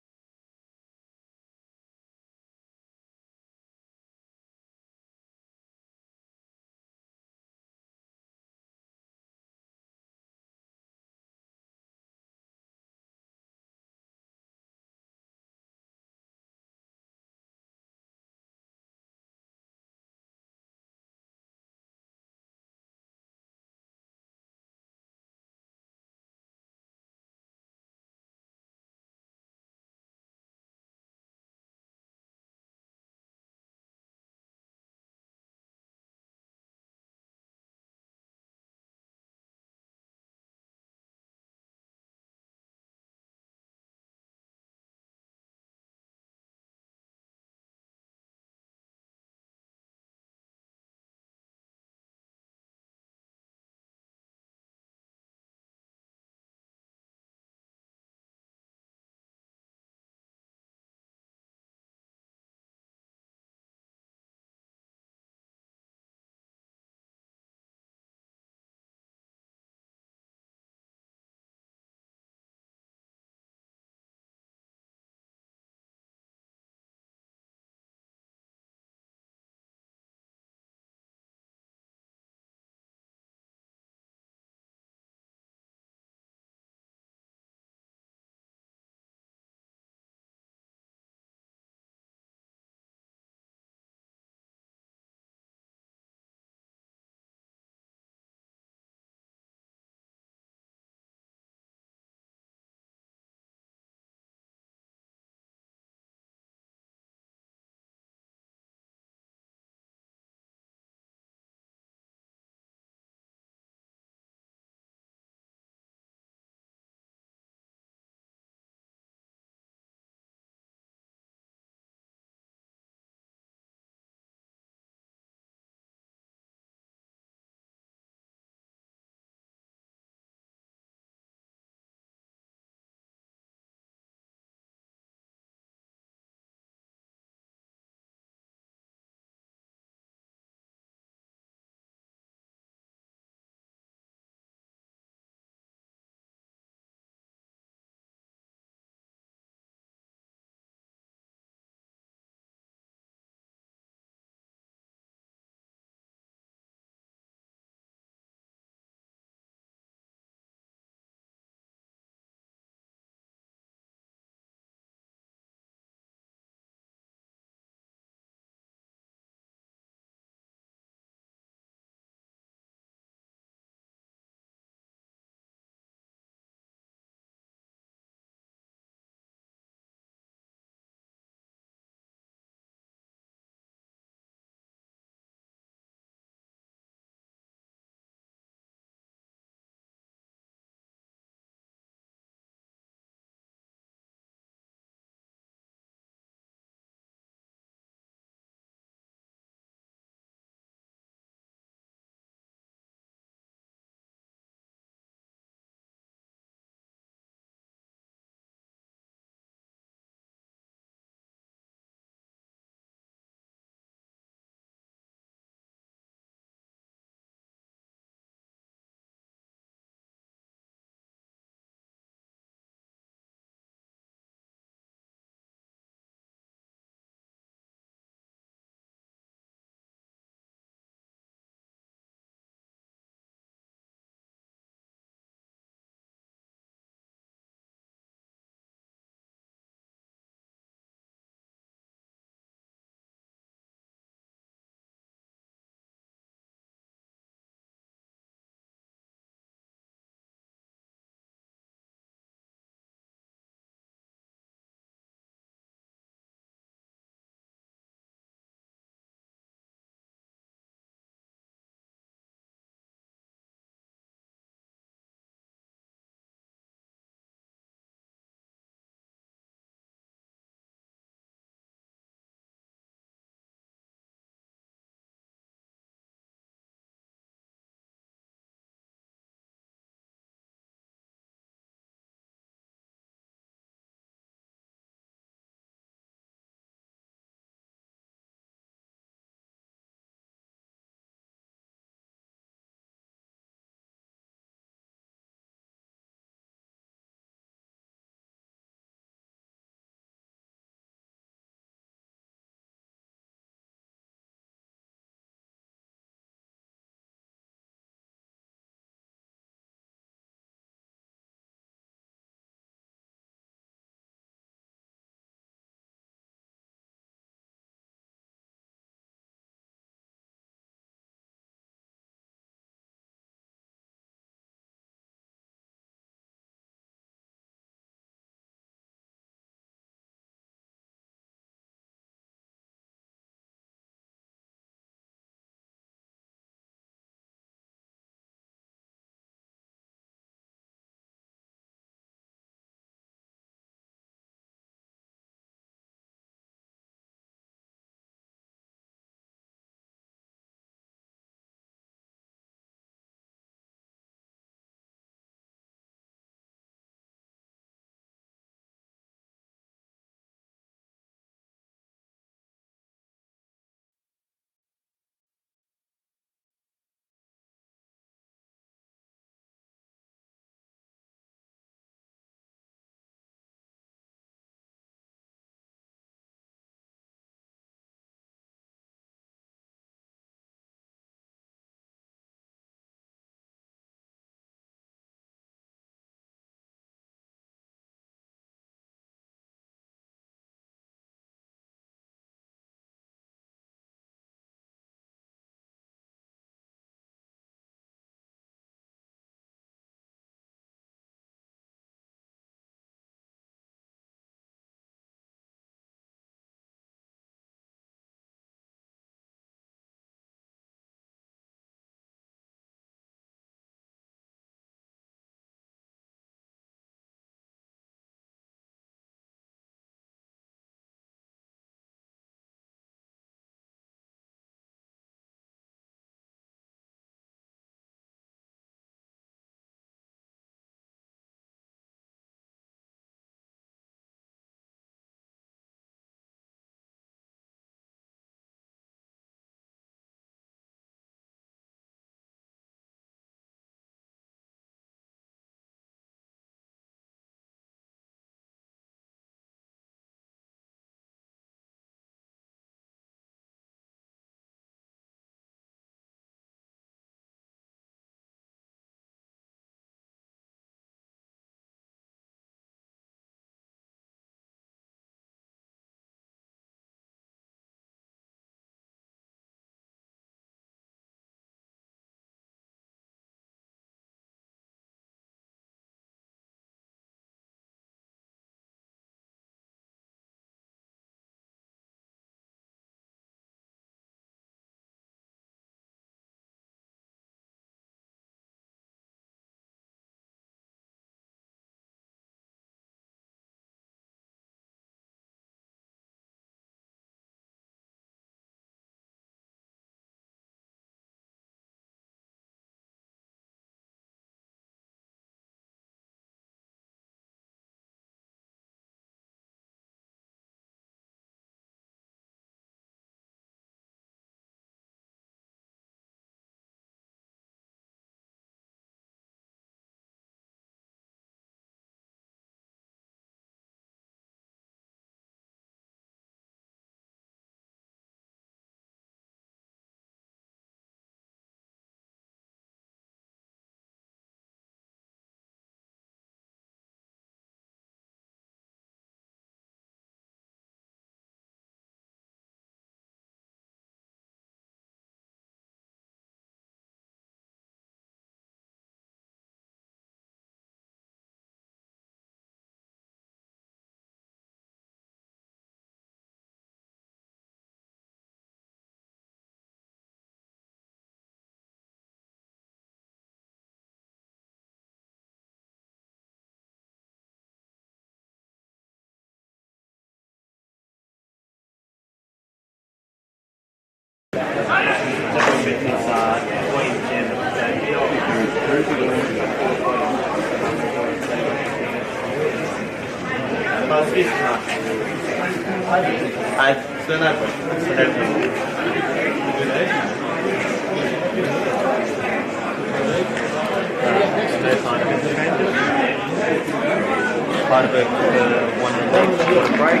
Heidelberg took a 1-0 lead before the break.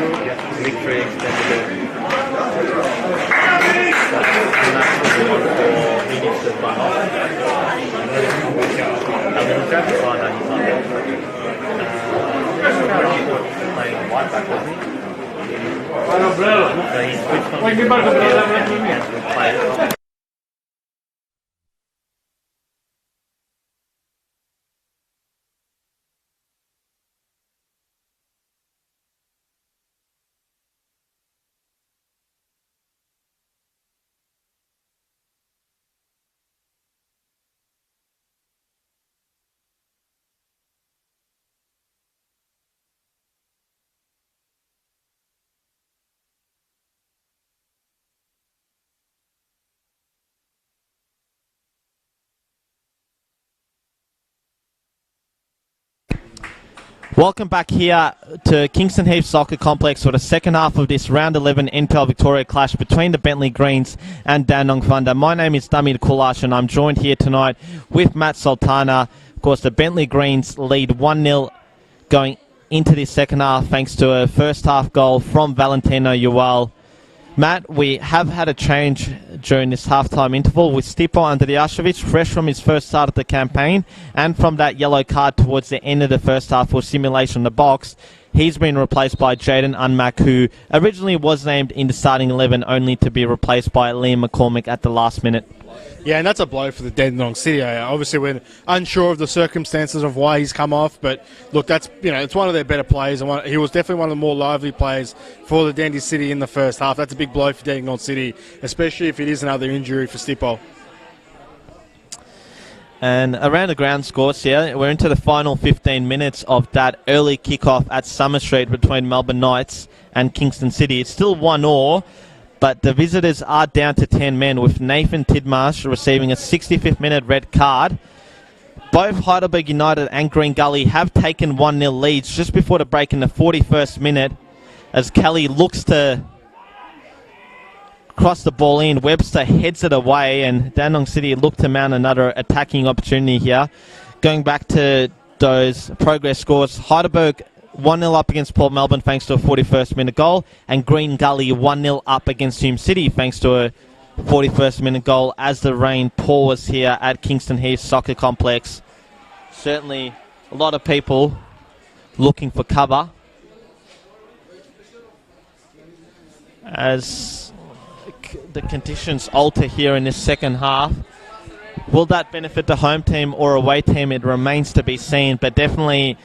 Victory extended it. And that's the one for he needs to run off. And then he grabbed the side and he's not there. Playing white back, wasn't he? So he switched on the and played. Welcome back here to Kingston Heath Soccer Complex for the second half of this Round 11 NPL Victoria clash between the Bentleigh Greens and Dandenong Thunder. My name is Damir Kulash and I'm joined here tonight with Matt Sultana. Of course, the Bentleigh Greens lead 1-0 going into this second half thanks to a first half goal from Valentino Uwal. Matt, we have had a change during this halftime interval with Stipo Andrijašević, fresh from his first start of the campaign, and from that yellow card towards the end of the first half for simulation in the box. He's been replaced by Jaden Unmack, who originally was named in the starting 11, only to be replaced by Liam McCormick at the last minute. Yeah, and that's a blow for the Dandenong City. Obviously, we're unsure of the circumstances of why he's come off, but look, that's it's one of their better players, and he was definitely one of the more lively players for the Dandy City in the first half. That's a big blow for Dandenong City, especially if it is another injury for Stipo. And around the ground scores here, we're into the final 15 minutes of that early kickoff at Summer Street between Melbourne Knights and Kingston City. It's still 1-1. But the visitors are down to 10 men, with Nathan Tidmarsh receiving a 65th minute red card. Both Heidelberg United and Green Gully have taken 1-0 leads just before the break in the 41st minute as Kelly looks to cross the ball in. Webster heads it away and Dandenong City look to mount another attacking opportunity here. Going back to those progress scores, Heidelberg 1-0 up against Port Melbourne thanks to a 41st minute goal, and Green Gully 1-0 up against Hume City thanks to a 41st minute goal as the rain pours here at Kingston Heath Soccer Complex. Certainly a lot of people looking for cover as the conditions alter here in this second half. Will that benefit the home team or away team? It remains to be seen, but definitely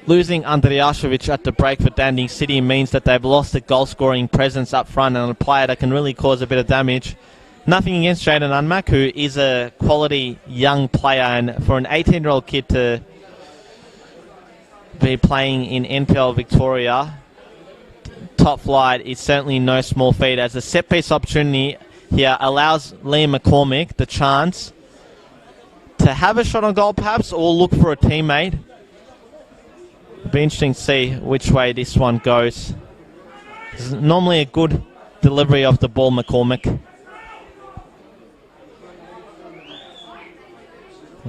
losing Andrijašević at the break for Dandenong City means that they've lost a goal-scoring presence up front and a player that can really cause a bit of damage. Nothing against Jaden Unmack, who is a quality young player, and for an 18-year-old kid to be playing in NPL Victoria, top flight, is certainly no small feat, as a set-piece opportunity here allows Liam McCormick the chance to have a shot on goal perhaps, or look for a teammate. It'll be interesting to see which way this one goes. It's normally a good delivery of the ball, McCormick.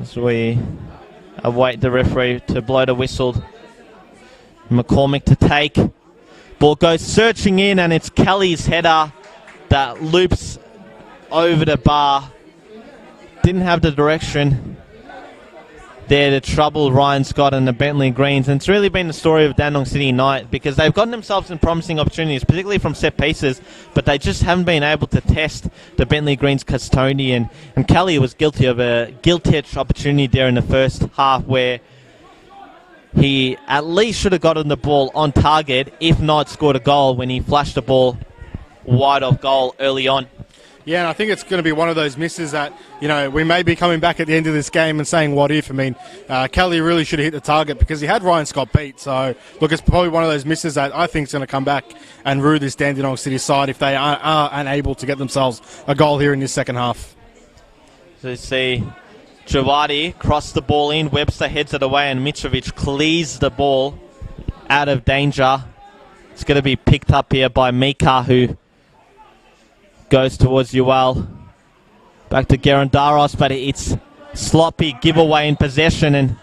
As we await the referee to blow the whistle. McCormick to take. Ball goes searching in, and it's Kelly's header that loops over the bar. Didn't have the direction there to trouble Ryan Scott and the Bentleigh Greens. And it's really been the story of Dandenong City United, because they've gotten themselves in promising opportunities, particularly from set pieces, but they just haven't been able to test the Bentleigh Greens custodian. And Kelly was guilty of a gilt-edged opportunity there in the first half, where he at least should have gotten the ball on target, if not scored a goal, when he flashed the ball wide of goal early on. Yeah, and I think it's going to be one of those misses that, we may be coming back at the end of this game and saying, what if? I mean, Kelly really should have hit the target because he had Ryan Scott beat. So, look, it's probably one of those misses that I think is going to come back and rue this Dandenong City side if they are unable to get themselves a goal here in this second half. So you see Javadi cross the ball in, Webster heads it away, and Mitrovic clears the ball out of danger. It's going to be picked up here by Mika, who goes towards Yuval. Back to Gerondaros, but it's sloppy giveaway in possession, and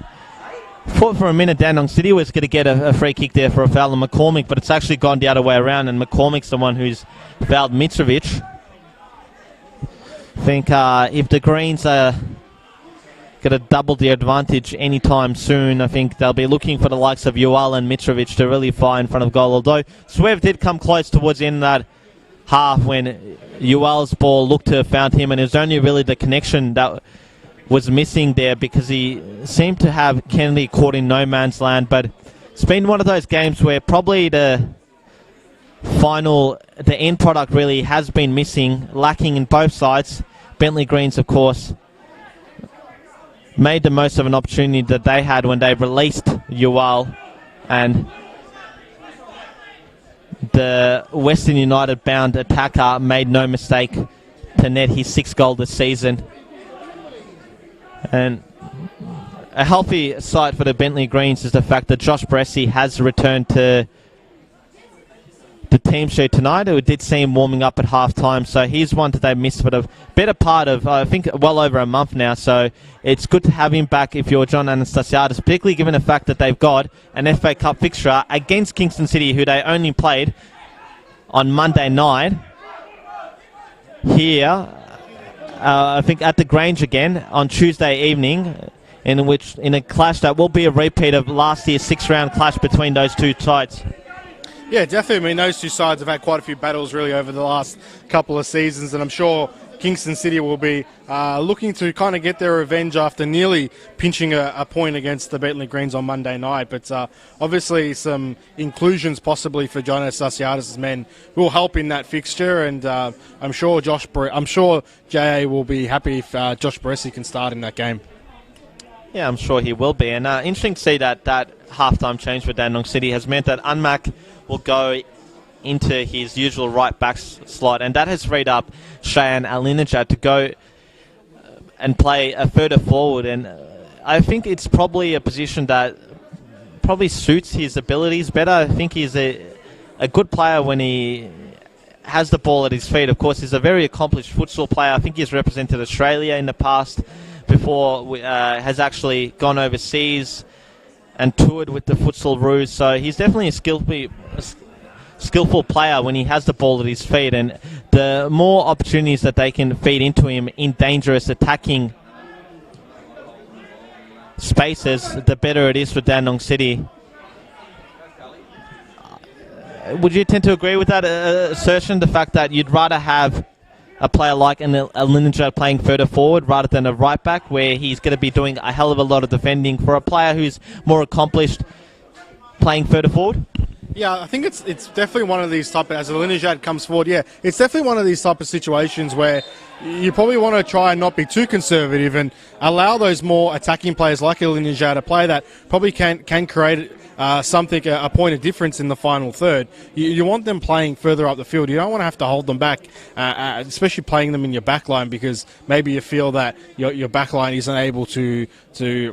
thought for a minute Dandenong City was going to get a free kick there for a foul on McCormick, but it's actually gone the other way around, and McCormick's the one who's fouled Mitrovic. I think if the Greens are going to double the advantage anytime soon, I think they'll be looking for the likes of Yuval and Mitrovic to really fire in front of goal, although Swev did come close towards the end of that half when Yuval's ball looked to have found him, and it was only really the connection that was missing there because he seemed to have Kennedy caught in no man's land. But it's been one of those games where probably the end product really has been missing, lacking in both sides. Bentleigh Greens, of course, made the most of an opportunity that they had when they released Yuval, and the Western United bound attacker made no mistake to net his 6th goal this season. And a healthy sight for the Bentleigh Greens is the fact that Josh Bressie has returned to the team sheet tonight. It did see him warming up at half-time, so he's one that they missed for the better part of, I think, well over a month now. So it's good to have him back if you're John Anastasiadis, particularly given the fact that they've got an FA Cup fixture against Kingston City, who they only played on Monday night here, I think at the Grange again on Tuesday evening, in a clash that will be a repeat of last year's 6th-round clash between those two sides. Yeah, definitely. I mean, those two sides have had quite a few battles really over the last couple of seasons, and I'm sure Kingston City will be looking to kind of get their revenge after nearly pinching a point against the Bentleigh Greens on Monday night. But obviously some inclusions possibly for John Anastasiadis' men will help in that fixture, and I'm sure JA will be happy if Josh Bressie can start in that game. Yeah, I'm sure he will be. And interesting to see that half-time change for Dandenong City has meant that Unmac will go into his usual right-back slot, and that has freed up Cheyenne Alinejad to go and play a further forward. And I think it's probably a position that probably suits his abilities better. I think he's a good player when he has the ball at his feet. Of course, he's a very accomplished futsal player. I think he's represented Australia in the past before, has actually gone overseas and toured with the futsal Roos. So he's definitely a skillful player when he has the ball at his feet, and the more opportunities that they can feed into him in dangerous attacking spaces, the better it is for Dandenong City. Would you tend to agree with that assertion, the fact that you'd rather have a player like Alinejad playing further forward rather than a right back, where he's going to be doing a hell of a lot of defending, for a player who's more accomplished playing further forward? Yeah, I think it's definitely one of these type of, as Alinejad comes forward, yeah, it's definitely one of these type of situations where you probably want to try and not be too conservative and allow those more attacking players like Alinejad, a player that probably can create something, a point of difference in the final third. You want them playing further up the field. You don't want to have to hold them back, especially playing them in your back line, because maybe you feel that your back line isn't able to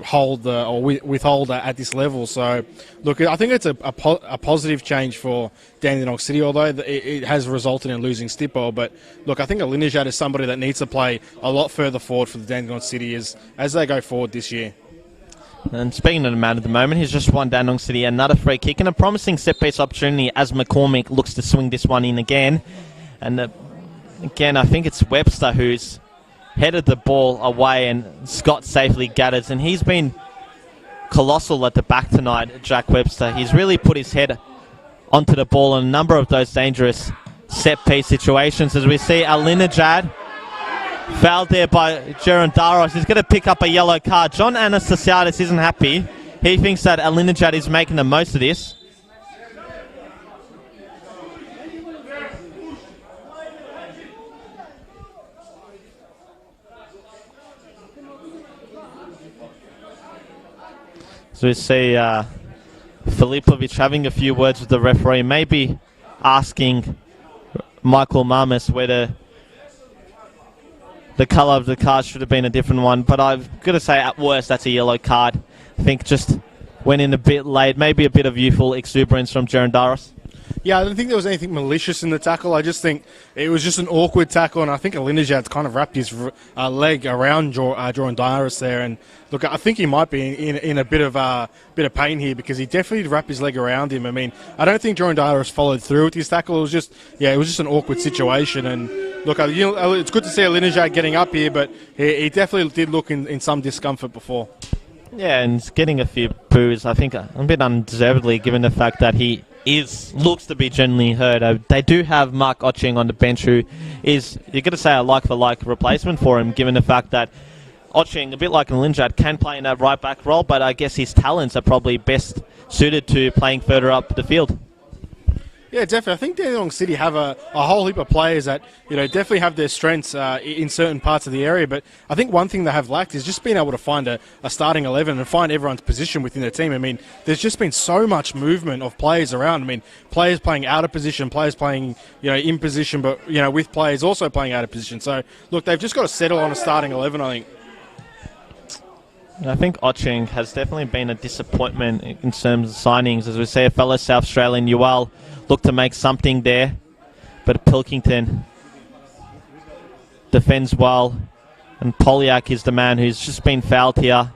hold or withhold at this level. So, look, I think it's a positive change for Dandenong City, although it has resulted in losing Stippo. But, look, I think Alinejad is somebody that needs to play a lot further forward for the Dandenong City as they go forward this year. And speaking of the man at the moment, he's just won Dandenong City another free kick and a promising set-piece opportunity as McCormick looks to swing this one in again. And again, I think it's Webster who's headed the ball away, and Scott safely gathers. And he's been colossal at the back tonight, Jack Webster. He's really put his head onto the ball in a number of those dangerous set-piece situations. As we see Alinejad fouled there by Gerondaros. He's going to pick up a yellow card. John Anastasiadis isn't happy. He thinks that Alinejad is making the most of this. So we see Filipovic having a few words with the referee, maybe asking Michael Marmis whether the colour of the card should have been a different one. But I've got to say, at worst, that's a yellow card. I think just went in a bit late. Maybe a bit of youthful exuberance from Gerondaris. Yeah, I don't think there was anything malicious in the tackle. I just think it was just an awkward tackle, and I think Alinejad's kind of wrapped his leg around Gerondaris there. And look, I think he might be in a bit of pain here because he definitely wrapped his leg around him. I mean, I don't think Gerondaris followed through with his tackle. It was just an awkward situation. And look, it's good to see Alinejad getting up here, but he definitely did look in some discomfort before. Yeah, and getting a few boos, I think, a bit undeservedly, given the fact that he looks to be genuinely hurt. They do have Mark Otching on the bench, who is, you're going to say, a like-for-like replacement for him, given the fact that Otching, a bit like Alinejad, can play in that right-back role, but I guess his talents are probably best suited to playing further up the field. Yeah, definitely. I think Dandenong City have a whole heap of players that definitely have their strengths in certain parts of the area. But I think one thing they have lacked is just being able to find a starting 11 and find everyone's position within their team. I mean, there's just been so much movement of players around. I mean, players playing out of position, players playing in position, but with players also playing out of position. So look, they've just got to settle on a starting 11, I think. I think Otching has definitely been a disappointment in terms of signings. As we see, a fellow South Australian, Yuval, look to make something there, but Pilkington defends well, and Polyak is the man who's just been fouled here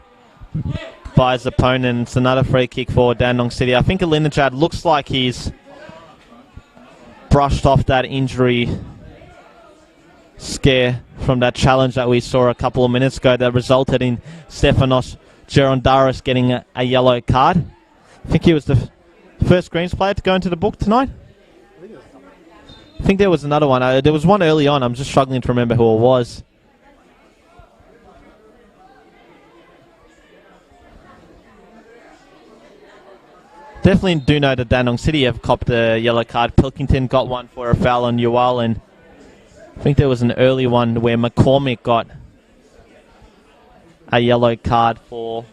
by his opponent. It's another free kick for Dandenong City. I think Alinejad looks like he's brushed off that injury scare from that challenge that we saw a couple of minutes ago that resulted in Stefanos Gerondaris getting a yellow card. I think he was the first Greens player to go into the book tonight. I think there was another one. There was one early on. I'm just struggling to remember who it was. Definitely do know that Dandenong City have copped a yellow card. Pilkington got one for a foul on Yuval, and I think there was an early one where McCormick got a yellow card for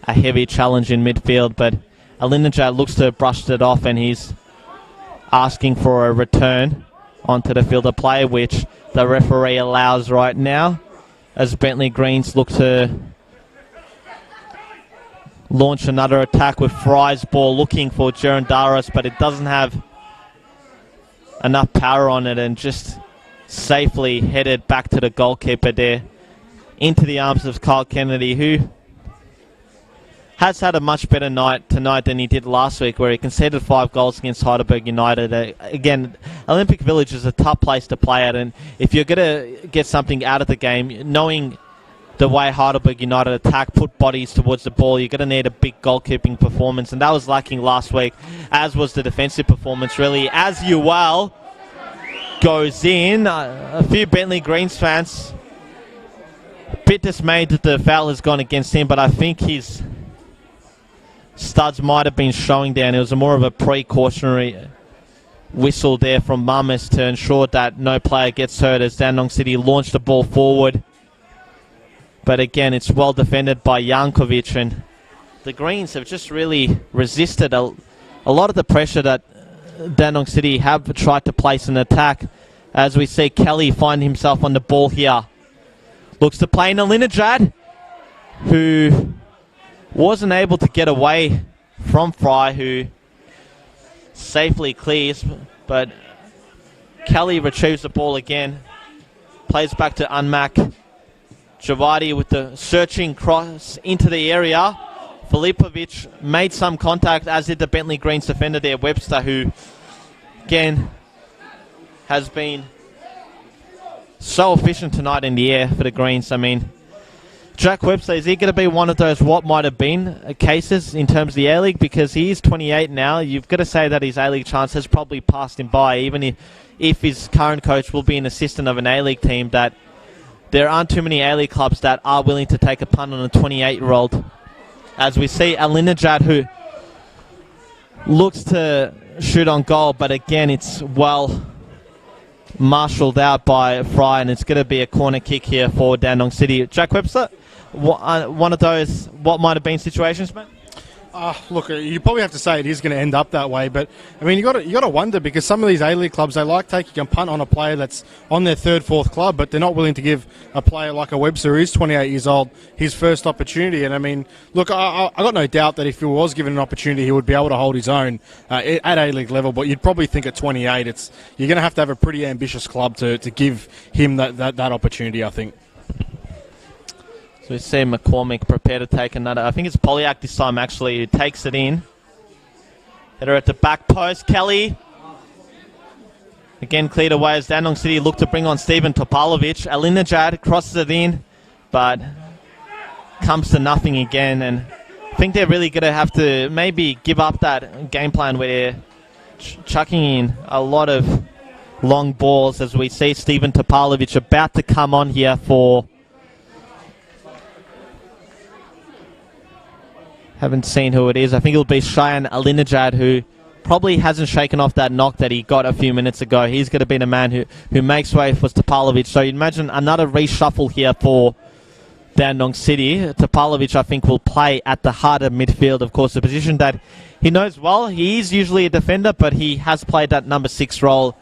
a heavy challenge in midfield, but Alinejad looks to have brushed it off, and he's asking for a return onto the field of play, which the referee allows right now, as Bentleigh Greens look to launch another attack with Fry's ball looking for Gerondaris, but it doesn't have enough power on it, and just safely headed back to the goalkeeper there into the arms of Kyle Kennedy, who has had a much better night tonight than he did last week, where he conceded 5 goals against Heidelberg United. Again, Olympic Village is a tough place to play at, and if you're going to get something out of the game, knowing the way Heidelberg United attack, put bodies towards the ball, you're going to need a big goalkeeping performance, and that was lacking last week, as was the defensive performance, really. As Yuval goes in, a few Bentleigh Greens fans a bit dismayed that the foul has gone against him, but I think his studs might have been showing down. It was more of a precautionary whistle there from Mamas to ensure that no player gets hurt as Dandenong City launched the ball forward. But again, it's well defended by Jankovic, and the Greens have just really resisted a lot of the pressure that Dandenong City have tried to place an attack. As we see Kelly find himself on the ball here. Looks to play in Alinejad, who wasn't able to get away from Fry, who safely clears, but Kelly retrieves the ball again, plays back to Unmac. Javadi with the searching cross into the area. Filipovic made some contact, as did the Bentleigh Greens defender there, Webster, who again has been so efficient tonight in the air for the Greens. I mean, Jack Webster, is he going to be one of those what might have been cases in terms of the A-League? Because he is 28 now. You've got to say that his A-League chance has probably passed him by, even if his current coach will be an assistant of an A-League team, that there aren't too many A-League clubs that are willing to take a punt on a 28-year-old. As we see Alinejad, who looks to shoot on goal, but again, it's well marshalled out by Fry, and it's going to be a corner kick here for Dandenong City. Jack Webster, one of those what might have been situations, mate? Look, you probably have to say it is going to end up that way, but I mean, you got to wonder, because some of these A-League clubs, they like taking a punt on a player that's on their third, fourth club, but they're not willing to give a player like a Webster, who's 28 years old, his first opportunity. And I mean, look, I got no doubt that if he was given an opportunity, he would be able to hold his own at A-League level. But you'd probably think at 28, you're going to have a pretty ambitious club to give him that opportunity, I think. So we see McCormick prepare to take another. I think it's Polyak this time, actually, who takes it in. Header at the back post. Kelly. Again cleared away as Dandenong City look to bring on Stephen Topalovic. Alinajad crosses it in, but comes to nothing again. And I think they're really going to have to maybe give up that game plan where they're chucking in a lot of long balls, as we see Stephen Topalovic about to come on here for... Haven't seen who it is. I think it'll be Cheyenne Alinajad, who probably hasn't shaken off that knock that he got a few minutes ago. He's going to be the man who makes way for Topalovic. So you'd imagine another reshuffle here for Dandenong City. Topalovic, I think, will play at the heart of midfield, of course, a position that he knows well. He is usually a defender, but he has played that number 6 role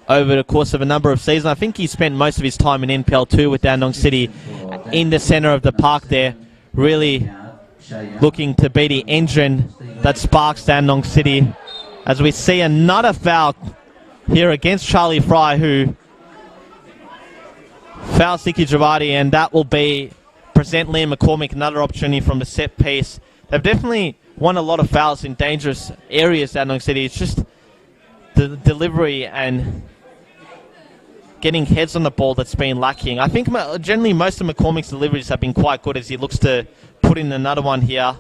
over the course of a number of seasons. I think he spent most of his time in NPL 2 with Dandenong City in the centre of the park there, really looking to be the engine that sparks Dandenong City, as we see another foul here against Charlie Fry, who fouls Nicky Javati, and that will present Liam McCormick another opportunity from the set piece. They've definitely won a lot of fouls in dangerous areas, Dandenong City. It's just the delivery and getting heads on the ball that's been lacking. I think generally most of McCormick's deliveries have been quite good, as he looks to put in another one here.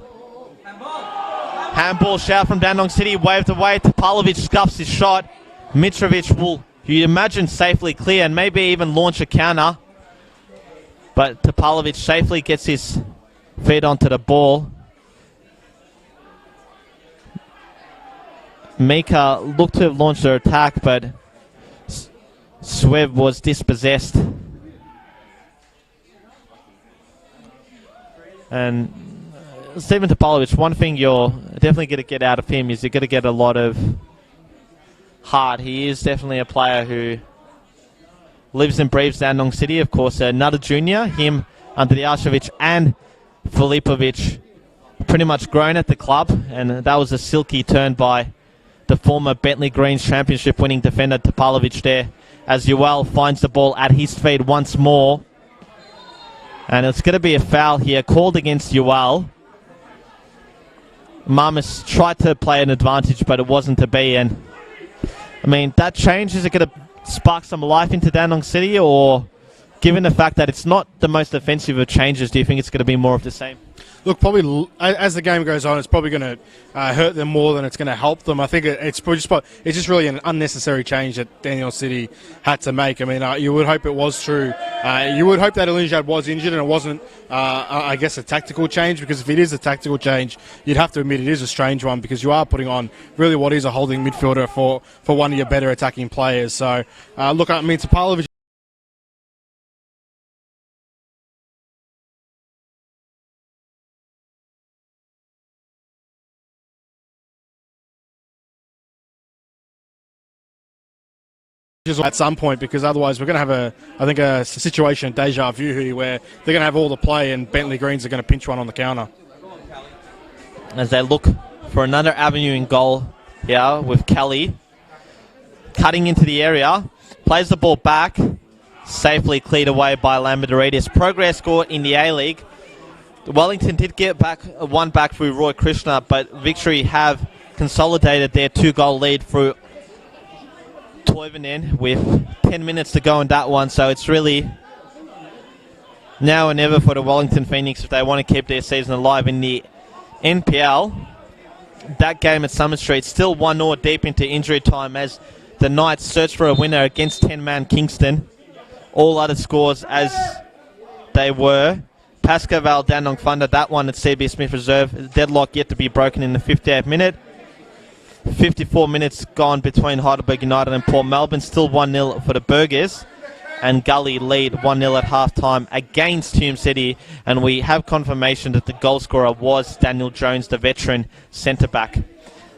Handball shout from Dandenong City, waved away. Topalovic scuffs his shot. Mitrovic will, you'd imagine, safely clear and maybe even launch a counter. But Topalovic safely gets his feet onto the ball. Mika looked to have launched their attack, but Sweb was dispossessed. And Stephen Topalovic, one thing you're definitely going to get out of him is you're going to get a lot of heart. He is definitely a player who lives and breathes Dandenong City. Of course, another junior, him, Andrijašević and Filipovic, pretty much grown at the club. And that was a silky turn by the former Bentleigh Greens championship winning defender Topalovic there, as Yoel finds the ball at his feet once more. And it's going to be a foul here called against Yoel. Marmus tried to play an advantage, but it wasn't to be. And I mean, that change, is it going to spark some life into Dandenong City, or given the fact that it's not the most offensive of changes, do you think it's going to be more of the same? Look, probably as the game goes on, it's probably going to hurt them more than it's going to help them. I think it's just really an unnecessary change that Dandenong City had to make. I mean, you would hope it was true. You would hope that Alinajad was injured and it wasn't, I guess, a tactical change, because if it is a tactical change, you'd have to admit it is a strange one, because you are putting on really what is a holding midfielder for one of your better attacking players. So, look, I mean, Topalovic at some point, because otherwise we're going to have a situation, deja vu, where they're going to have all the play and Bentleigh Greens are going to pinch one on the counter. As they look for another avenue in goal here, with Kelly cutting into the area, plays the ball back, safely cleared away by Lambidoritis. Progress scored in the A-League. Wellington did get one back through Roy Krishna, but Victory have consolidated their 2-goal lead through Toivonen with 10 minutes to go in that one. So it's really now or never for the Wellington Phoenix if they want to keep their season alive in the NPL. That game at Summer Street still 1-0 deep into injury time, as the Knights search for a winner against 10-man Kingston. All other scores as they were. Pascoe Dandenong Thunder, that one at CB Smith Reserve. Deadlock yet to be broken in the 58th minute. 54 minutes gone between Heidelberg United and Port Melbourne. Still 1-0 for the Burgers. and Gully lead 1-0 at half-time against Hume City, and we have confirmation that the goal scorer was Daniel Jones, the veteran centre-back.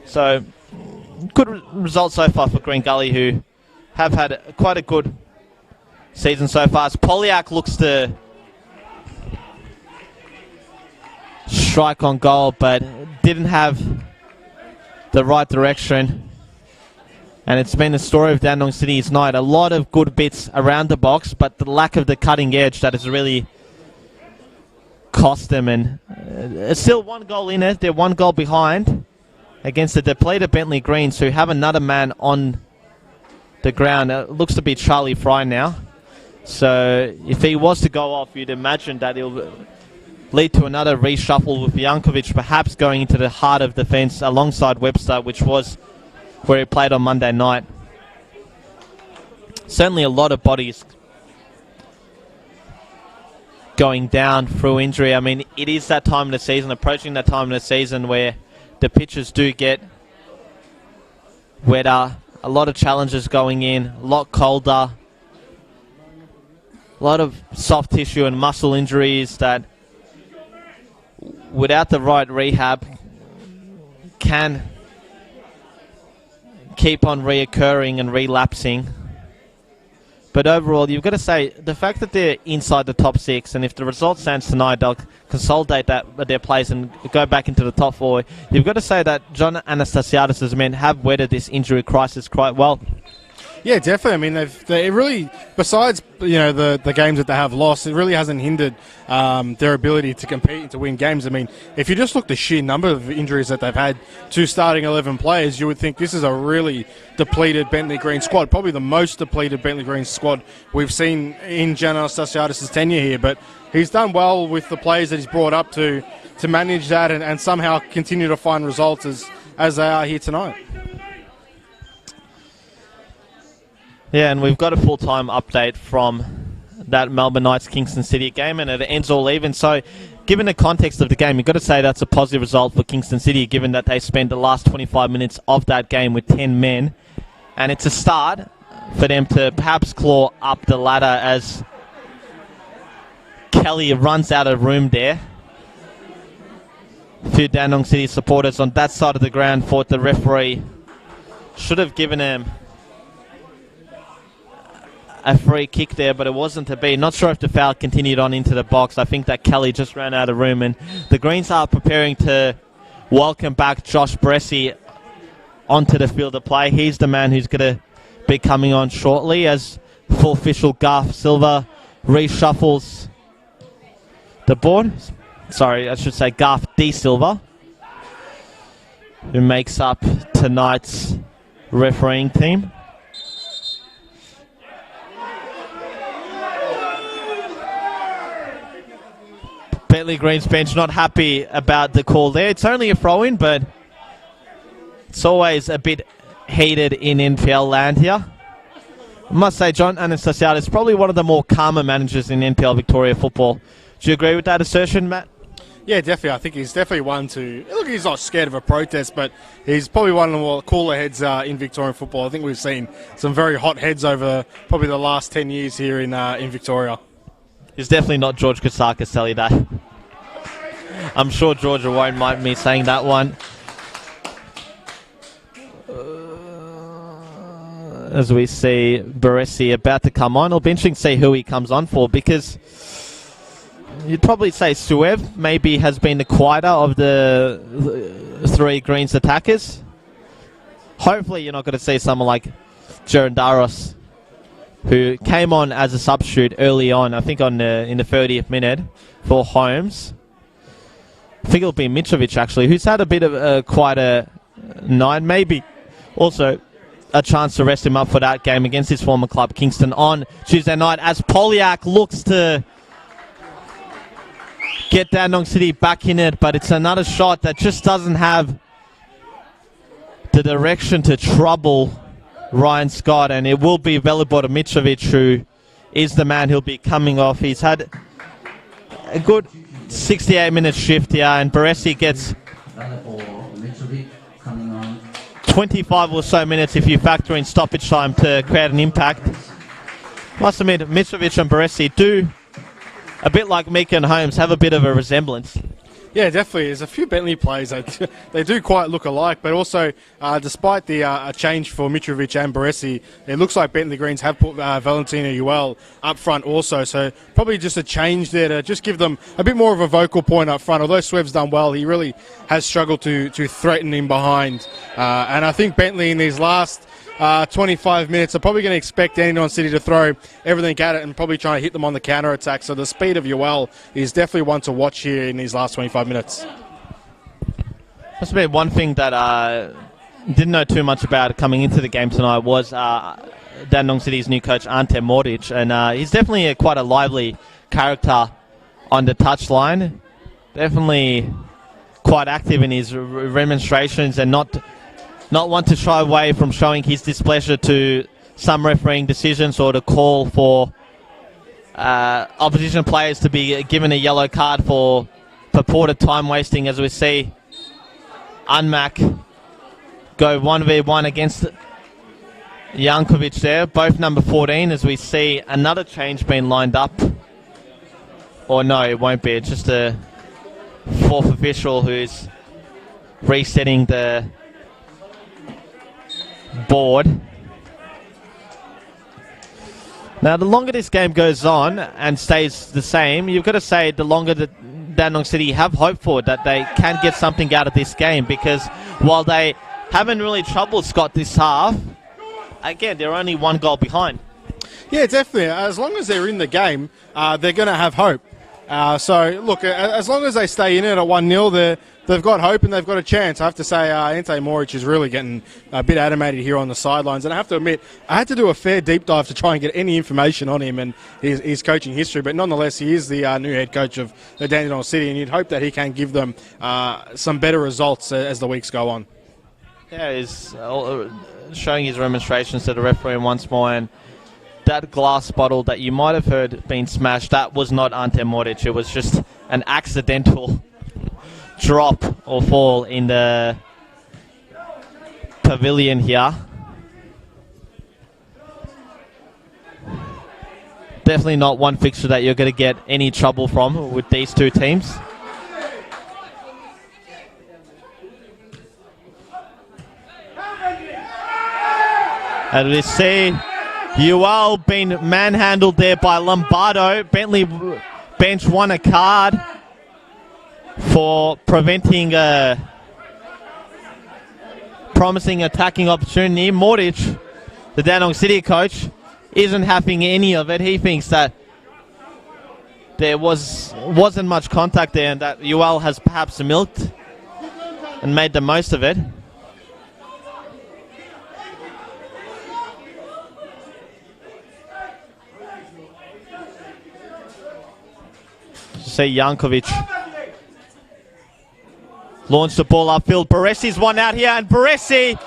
So, good result so far for Green Gully, who have had quite a good season so far. As Polyak looks to strike on goal, but didn't have the right direction. And it's been the story of Dandenong City's night. A lot of good bits around the box, but the lack of the cutting edge that has really cost them. And it's still one goal in it. They're one goal behind against the depleted Bentleigh Greens, who have another man on the ground. It looks to be Charlie Fry now. So if he was to go off, you'd imagine that he'll lead to another reshuffle with Jankovic perhaps going into the heart of defence alongside Webster, which was where he played on Monday night. Certainly a lot of bodies going down through injury. I mean, it is that time of the season, approaching that time of the season where the pitches do get wetter, a lot of challenges going in, a lot colder, a lot of soft tissue and muscle injuries that without the right rehab can keep on reoccurring and relapsing. But overall, you've got to say, the fact that they're inside the top six, and if the result stands tonight, they'll consolidate that with their place and go back into the top four. You've got to say that John Anastasiadis' men have weathered this injury crisis quite well. Yeah, definitely. I mean, they really, besides the games that they have lost, it really hasn't hindered their ability to compete and to win games. I mean, if you just look at the sheer number of injuries that they've had to starting 11 players, you would think this is a really depleted Bentleigh Green squad, probably the most depleted Bentleigh Green squad we've seen in Jan Anastasiadis' tenure here. But he's done well with the players that he's brought up to manage that and somehow continue to find results as they are here tonight. Yeah, and we've got a full-time update from that Melbourne Knights Kingston City game, and it ends all even. So, given the context of the game, you've got to say that's a positive result for Kingston City, given that they spent the last 25 minutes of that game with 10 men. And it's a start for them to perhaps claw up the ladder as Kelly runs out of room there. A few Dandenong City supporters on that side of the ground thought the referee should have given him a free kick there, but it wasn't to be. Not sure if the foul continued on into the box. I think that Kelly just ran out of room, and the Greens are preparing to welcome back Josh Bressie onto the field of play. He's the man who's going to be coming on shortly as full official Garth Silva reshuffles the board. Sorry, I should say Garth D. Silva, who makes up tonight's refereeing team. Bentleigh Greens bench not happy about the call there. It's only a throw-in, but it's always a bit heated in NPL land here. I must say, John Anastasiadis is probably one of the more calmer managers in NPL Victoria football. Do you agree with that assertion, Matt? Yeah, definitely. I think he's definitely one to... Look, he's not scared of a protest, but he's probably one of the more cooler heads in Victorian football. I think we've seen some very hot heads over probably the last 10 years here in Victoria. He's definitely not George Kasakis, tell you that. I'm sure Georgia won't mind me saying that one. As we see Baresi about to come on, it'll be interesting to see who he comes on for, because you'd probably say Suev maybe has been the quieter of the three Greens attackers. Hopefully you're not going to see someone like Gerondaros, who came on as a substitute early on, I think in the 30th minute for Holmes. I think it'll be Mitrovic, actually, who's had a bit of quite a night. Maybe also a chance to rest him up for that game against his former club, Kingston, on Tuesday night, as Polyak looks to get Dandenong City back in it, but it's another shot that just doesn't have the direction to trouble Ryan Scott, and it will be Velibor Mitrovic who is the man who'll be coming off. He's had a good 68-minute shift here, and Baresi gets 25 or so minutes if you factor in stoppage time to create an impact. Must admit, Mitrovic and Baresi do, a bit like Mika and Holmes, have a bit of a resemblance. Yeah, definitely. There's a few Bentleigh players that they do quite look alike, but also despite the change for Mitrovic and Baresi, it looks like Bentleigh Greens have put Valentino Uel up front also, so probably just a change there to just give them a bit more of a vocal point up front. Although Swev's done well, he really has struggled to threaten him behind, and I think Bentleigh in these last 25 minutes are probably going to expect Dandenong City to throw everything at it and probably try to hit them on the counter-attack. So the speed of Uel is definitely one to watch here in these last 25 minutes. Must be one thing that didn't know too much about coming into the game tonight was Dandenong City's new coach, Ante Moric, and he's definitely quite a lively character on the touchline. Definitely quite active in his remonstrations and not one to shy away from showing his displeasure to some refereeing decisions or to call for opposition players to be given a yellow card for purported time wasting, as we see Unmac go 1v1 against Jankovic there, both number 14, as we see another change being lined up. Or no, it won't be, it's just a fourth official who's resetting the board. Now, the longer this game goes on and stays the same, you've got to say the longer that Dandenong City have hope for that they can get something out of this game, because while they haven't really troubled Scott this half, again, they're only one goal behind. Yeah, definitely. As long as they're in the game, they're going to have hope. So, look, as long as they stay in it at 1-0, they've got hope and they've got a chance. I have to say, Ante Moric is really getting a bit animated here on the sidelines. And I have to admit, I had to do a fair deep dive to try and get any information on him and his coaching history. But nonetheless, he is the new head coach of the Dandenong City, and you'd hope that he can give them some better results as the weeks go on. Yeah, he's showing his remonstrations to the referee once more, and that glass bottle that you might have heard being smashed, that was not Ante Moric. It was just an accidental drop or fall in the pavilion here. Definitely not one fixture that you're going to get any trouble from with these two teams. And we see Uel being manhandled there by Lombardo. Bentleigh bench won a card for preventing a promising attacking opportunity. Moric, the Dandenong City coach, isn't having any of it. He thinks that there wasn't much contact there and that Uel has perhaps milked and made the most of it. See Jankovic launch the ball upfield. Baresi's one out here, and Baresi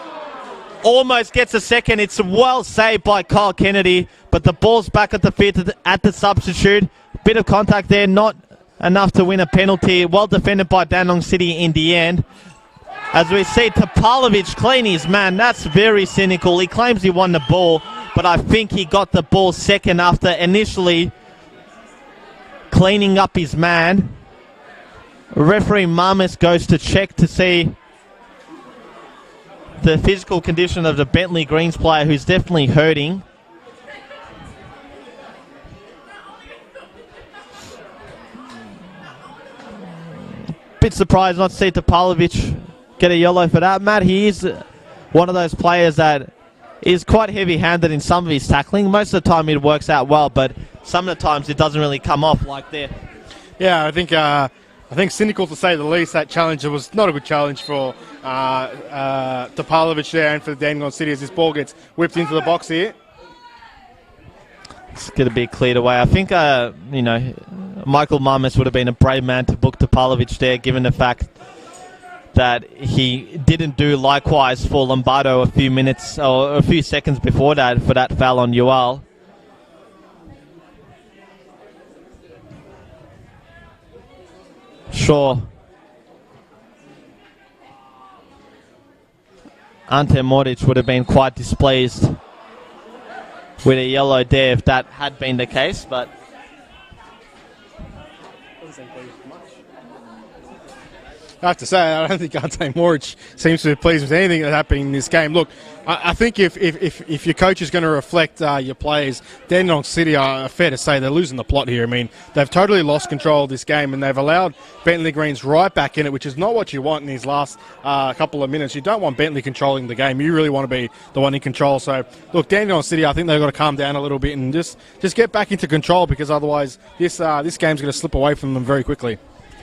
almost gets a second. It's well saved by Kyle Kennedy, but the ball's back at the feet at the substitute. Bit of contact there, not enough to win a penalty. Well defended by Dandenong City in the end. As we see Topalovic clean his man, that's very cynical. He claims he won the ball, but I think he got the ball second after initially cleaning up his man. Referee Marmis goes to check to see the physical condition of the Bentleigh Greens player, who's definitely hurting. Bit surprised not to see Topalovic get a yellow for that. Matt, he is one of those players that is quite heavy-handed in some of his tackling. Most of the time it works out well, but some of the times it doesn't really come off like there. Yeah, I think cynical to say the least. That challenge was not a good challenge for Topalovic there and for the Dandenong City as this ball gets whipped into the box here. It's going to be cleared away. I think, Michael Marmis would have been a brave man to book Topalovic there, given the fact that he didn't do likewise for Lombardo a few minutes or a few seconds before that for that foul on Uel. Sure. Ante Moric would have been quite displeased with a yellow there if that had been the case, but I have to say, I don't think Ante Moric seems to be pleased with anything that's happening in this game. Look, I think if your coach is going to reflect your players, Dandenong City are fair to say they're losing the plot here. I mean, they've totally lost control of this game, and they've allowed Bentleigh Greens right back in it, which is not what you want in these last couple of minutes. You don't want Bentleigh controlling the game. You really want to be the one in control. So, look, Dandenong City, I think they've got to calm down a little bit and just get back into control, because otherwise this game's going to slip away from them very quickly.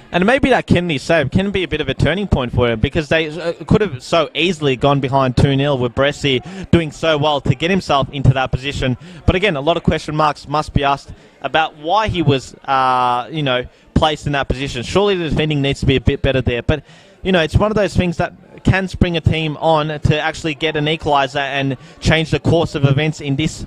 And maybe that Kennedy save can be a bit of a turning point for him, because they could have so easily gone behind 2-0 with Bresci doing so well to get himself into that position. But again, a lot of question marks must be asked about why he was, placed in that position. Surely the defending needs to be a bit better there. But, it's one of those things that can spring a team on to actually get an equaliser and change the course of events in this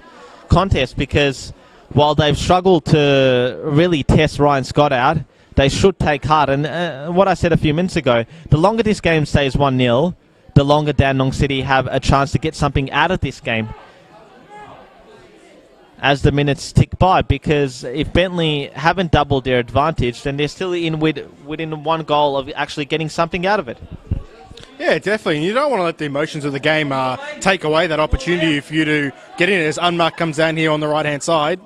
contest, because while they've struggled to really test Ryan Scott out, they should take heart. And what I said a few minutes ago, the longer this game stays 1-0, the longer Dandenong City have a chance to get something out of this game as the minutes tick by. Because if Bentleigh haven't doubled their advantage, then they're still within one goal of actually getting something out of it. Yeah, definitely. And you don't want to let the emotions of the game take away that opportunity for you to get in it. As Unmark comes down here on the right-hand side,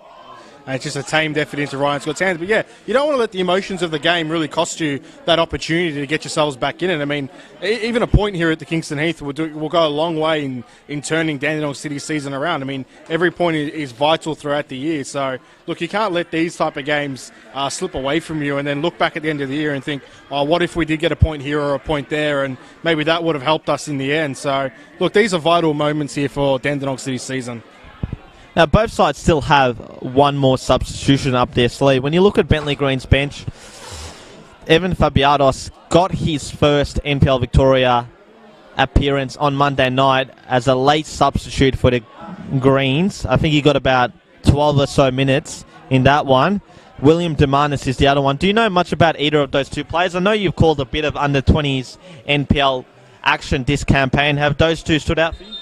and it's just a tamed effort into Ryan Scott's hands. But yeah, you don't want to let the emotions of the game really cost you that opportunity to get yourselves back in it. I mean, even a point here at the Kingston Heath will go a long way in turning Dandenong City's season around. I mean, every point is vital throughout the year. So, look, you can't let these type of games slip away from you and then look back at the end of the year and think, oh, what if we did get a point here or a point there, and maybe that would have helped us in the end. So, look, these are vital moments here for Dandenong City's season. Now, both sides still have one more substitution up their sleeve. When you look at Bentleigh Green's bench, Evan Fabiados got his first NPL Victoria appearance on Monday night as a late substitute for the Greens. I think he got about 12 or so minutes in that one. William Demanis is the other one. Do you know much about either of those two players? I know you've called a bit of under-20s NPL action this campaign. Have those two stood out for you?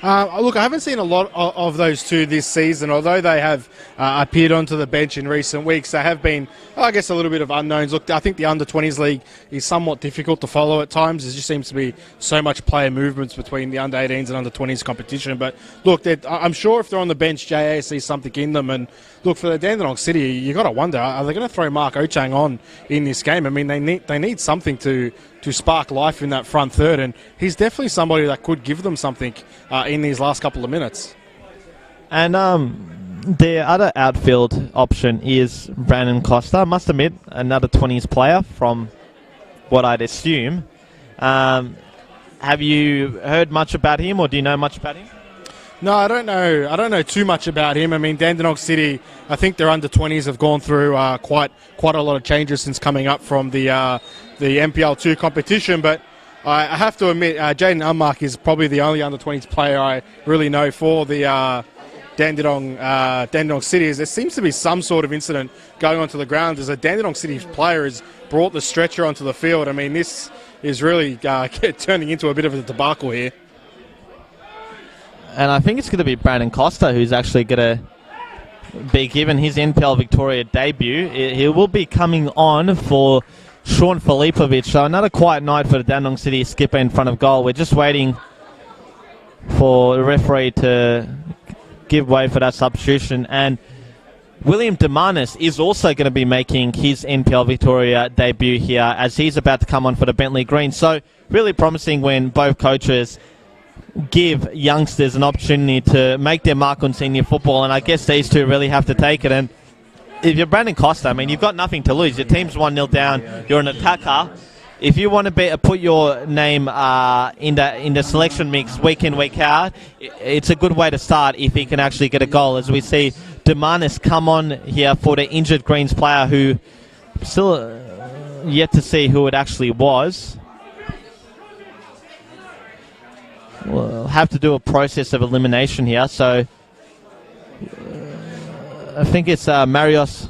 Look, I haven't seen a lot of those two this season, although they have appeared onto the bench in recent weeks. They have been, I guess, a little bit of unknowns. Look, I think the under-20s league is somewhat difficult to follow at times. There just seems to be so much player movements between the under-18s and under-20s competition. But look, I'm sure if they're on the bench, JA sees something in them. And look, for the Dandenong City, you got to wonder, are they going to throw Mark Ochang on in this game? I mean, they need something to spark life in that front third, and he's definitely somebody that could give them something in these last couple of minutes. And the other outfield option is Brandon Costa. I must admit, another 20s player from what I'd assume. Have you heard much about him, or do you know much about him? No, I don't know. I don't know too much about him. I mean, Dandenong City, I think their under-20s have gone through quite a lot of changes since coming up from the NPL 2 competition. But I have to admit, Jaden Unmark is probably the only under-20s player I really know for the Dandenong City. There seems to be some sort of incident going onto the ground as a Dandenong City player has brought the stretcher onto the field. I mean, this is really turning into a bit of a debacle here. And I think it's going to be Brandon Costa who's actually going to be given his NPL Victoria debut. He will be coming on for Sean Filipovic. So another quiet night for the Dandenong City skipper in front of goal. We're just waiting for the referee to give way for that substitution. And William Demanis is also going to be making his NPL Victoria debut here, as he's about to come on for the Bentleigh Greens. So really promising when both coaches give youngsters an opportunity to make their mark on senior football, and I guess these two really have to take it. And if you're Brandon Costa, I mean, you've got nothing to lose. Your team's 1-0 down. You're an attacker. If you want to put your name in the selection mix week in, week out, it's a good way to start if he can actually get a goal. As we see Demanis come on here for the injured Greens player, who still yet to see who it actually was. We'll have to do a process of elimination here. So I think it's Marios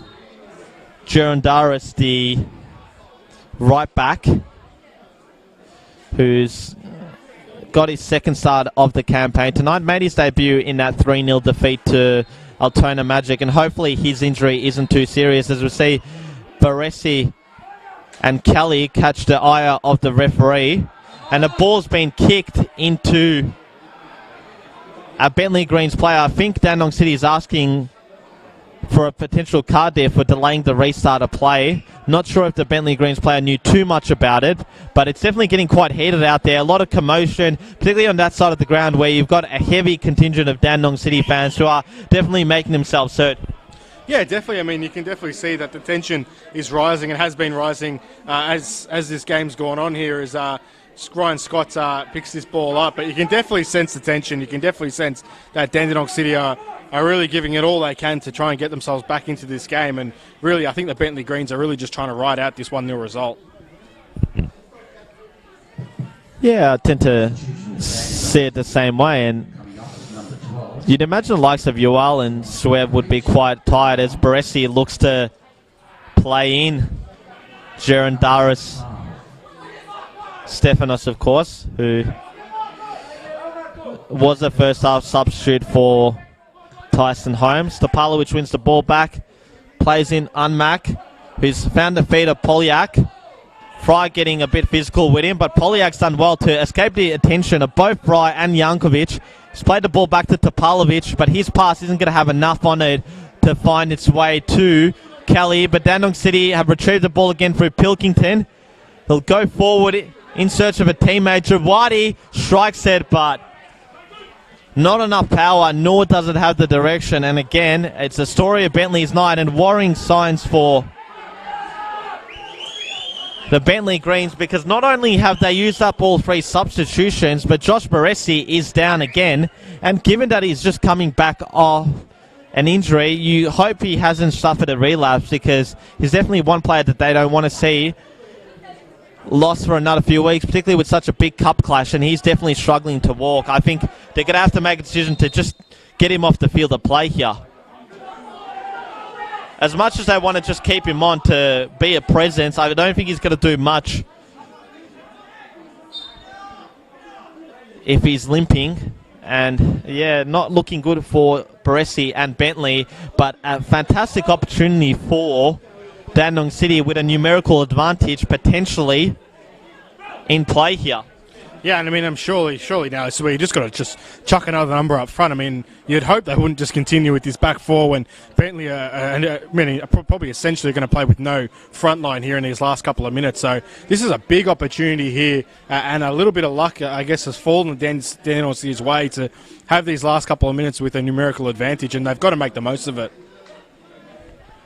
Gerondaris, the right back, who's got his second start of the campaign tonight. Made his debut in that 3-0 defeat to Altona Magic, and hopefully his injury isn't too serious, as we see Baresi and Kelly catch the ire of the referee, and the ball's been kicked into a Bentleigh Greens player. I think Dandenong City is asking for a potential card there for delaying the restart of play. Not sure if the Bentleigh Greens player knew too much about it, but it's definitely getting quite heated out there. A lot of commotion, particularly on that side of the ground where you've got a heavy contingent of Dandenong City fans who are definitely making themselves heard. Yeah, definitely. I mean, you can definitely see that the tension is rising and has been rising as this game's gone on here as Ryan Scott picks this ball up. But you can definitely sense the tension. You can definitely sense that Dandenong City are really giving it all they can to try and get themselves back into this game. And really, I think the Bentleigh Greens are really just trying to ride out this 1-0 result. Yeah, I tend to see it the same way. And you'd imagine the likes of Yoel and Suev would be quite tired as Baresi looks to play in Gerondaris Stefanos, of course, who was the first half substitute for Tyson Holmes. Topalovic wins the ball back, plays in Unmac, who's found the feet of Polyak. Fry getting a bit physical with him, but Polyak's done well to escape the attention of both Fry and Jankovic. He's played the ball back to Topalovic, but his pass isn't going to have enough on it to find its way to Kelly. But Dandenong City have retrieved the ball again through Pilkington. He'll go forward in search of a teammate. Javadi strikes it, but not enough power, nor does it have the direction. And again, it's a story of Bentleigh's night and worrying signs for the Bentleigh Greens, because not only have they used up all three substitutions, but Josh Baresi is down again. And given that he's just coming back off an injury, you hope he hasn't suffered a relapse, because he's definitely one player that they don't want to see lost for another few weeks, particularly with such a big cup clash, and he's definitely struggling to walk. I think they're going to have to make a decision to just get him off the field of play here. As much as they want to just keep him on to be a presence, I don't think he's going to do much if he's limping. And yeah, not looking good for Baresi and Bentleigh, but a fantastic opportunity for Dandenong City with a numerical advantage potentially in play here. Yeah, and I mean, surely now it's where you just got to just chuck another number up front. I mean, you'd hope they wouldn't just continue with this back four when Bentleigh are probably essentially going to play with no front line here in these last couple of minutes. So this is a big opportunity here, and a little bit of luck, I guess, has fallen Dandenong City's way to have these last couple of minutes with a numerical advantage, and they've got to make the most of it.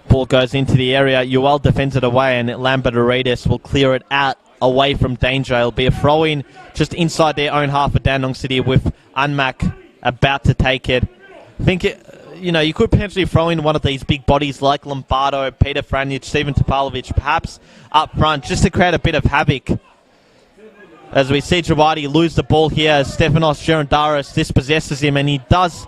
Ball goes into the area. Yoel defends it away, and Lambertaridis will clear it out away from danger. It'll be a throw-in just inside their own half of Dandenong City with Unmac about to take it. I think, you could potentially throw in one of these big bodies like Lombardo, Peter Franjic, Steven Topalovic, perhaps up front, just to create a bit of havoc. As we see Javadi lose the ball here, as Stefanos Gerondaris dispossesses him, and he does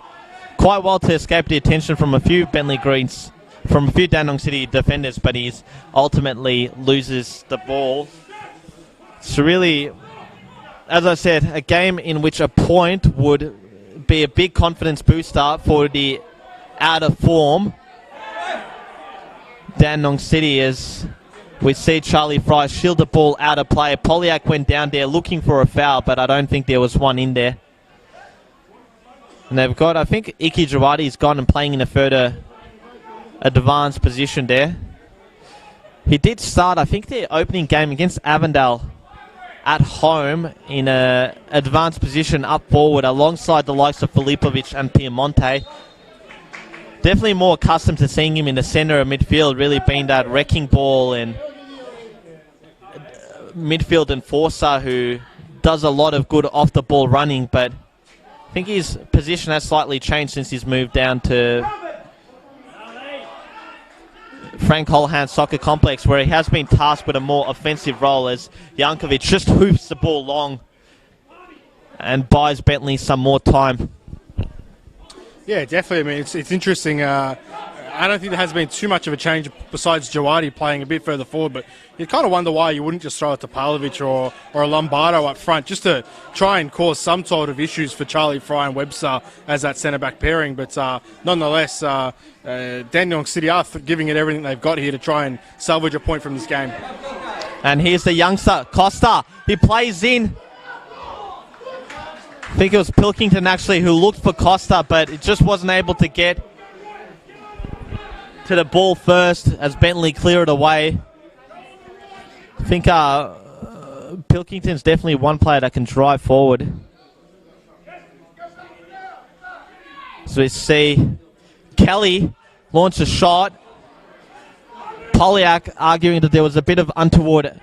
quite well to escape the attention from a few Bentleigh Greens, from a few Dandenong City defenders, but he ultimately loses the ball. So really, as I said, a game in which a point would be a big confidence booster for the out of form Dandenong City, as we see Charlie Fry shield the ball out of play. Polyak went down there looking for a foul, but I don't think there was one in there. And they've got, I think Iki Javadi's gone and playing in a further advanced position there. He did start, I think, the opening game against Avondale at home in a advanced position up forward alongside the likes of Filipovic and Piemonte. Definitely more accustomed to seeing him in the centre of midfield, really being that wrecking ball and midfield enforcer who does a lot of good off the ball running, but I think his position has slightly changed since he's moved down to Frank Holohan Soccer Complex, where he has been tasked with a more offensive role, as Jankovic just hoofs the ball long and buys Bentleigh some more time. Yeah, definitely. I mean, it's interesting. I don't think there has been too much of a change besides Jawadi playing a bit further forward, but you kind of wonder why you wouldn't just throw it to Pavlovic or a Lombardo up front just to try and cause some sort of issues for Charlie Fry and Webster as that centre-back pairing. But nonetheless, Dandenong City are giving it everything they've got here to try and salvage a point from this game. And here's the youngster, Costa. He plays in. I think it was Pilkington actually who looked for Costa, but it just wasn't able to get to the ball first as Bentleigh cleared it away. I think Pilkington's definitely one player that can drive forward. So we see Kelly launch a shot. Polyak arguing that there was a bit of untoward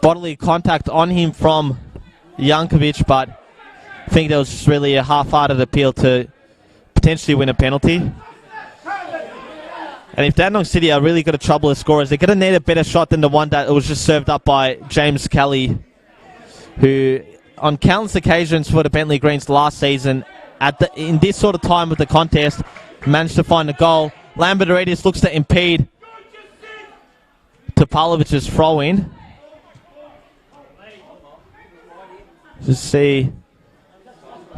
bodily contact on him from Jankovic, but I think there was just really a half-hearted appeal to potentially win a penalty. And if Dandenong City are really going to trouble the scorers, they're going to need a better shot than the one that was just served up by James Kelly, who on countless occasions for the Bentleigh Greens last season, in this sort of time of the contest, managed to find a goal. Lambertidis looks to impede Topalovich's throw-in. Just see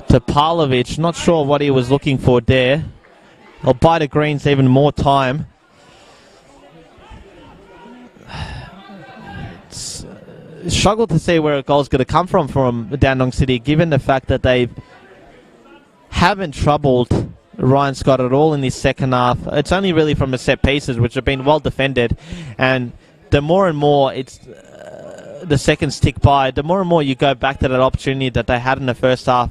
Topalovic, not sure what he was looking for there. They'll buy the Greens even more time. Struggle to see where a goal's going to come from Dandenong City, given the fact that they haven't troubled Ryan Scott at all in this second half. It's only really from the set pieces, which have been well defended, and the more and more the seconds tick by, the more and more you go back to that opportunity that they had in the first half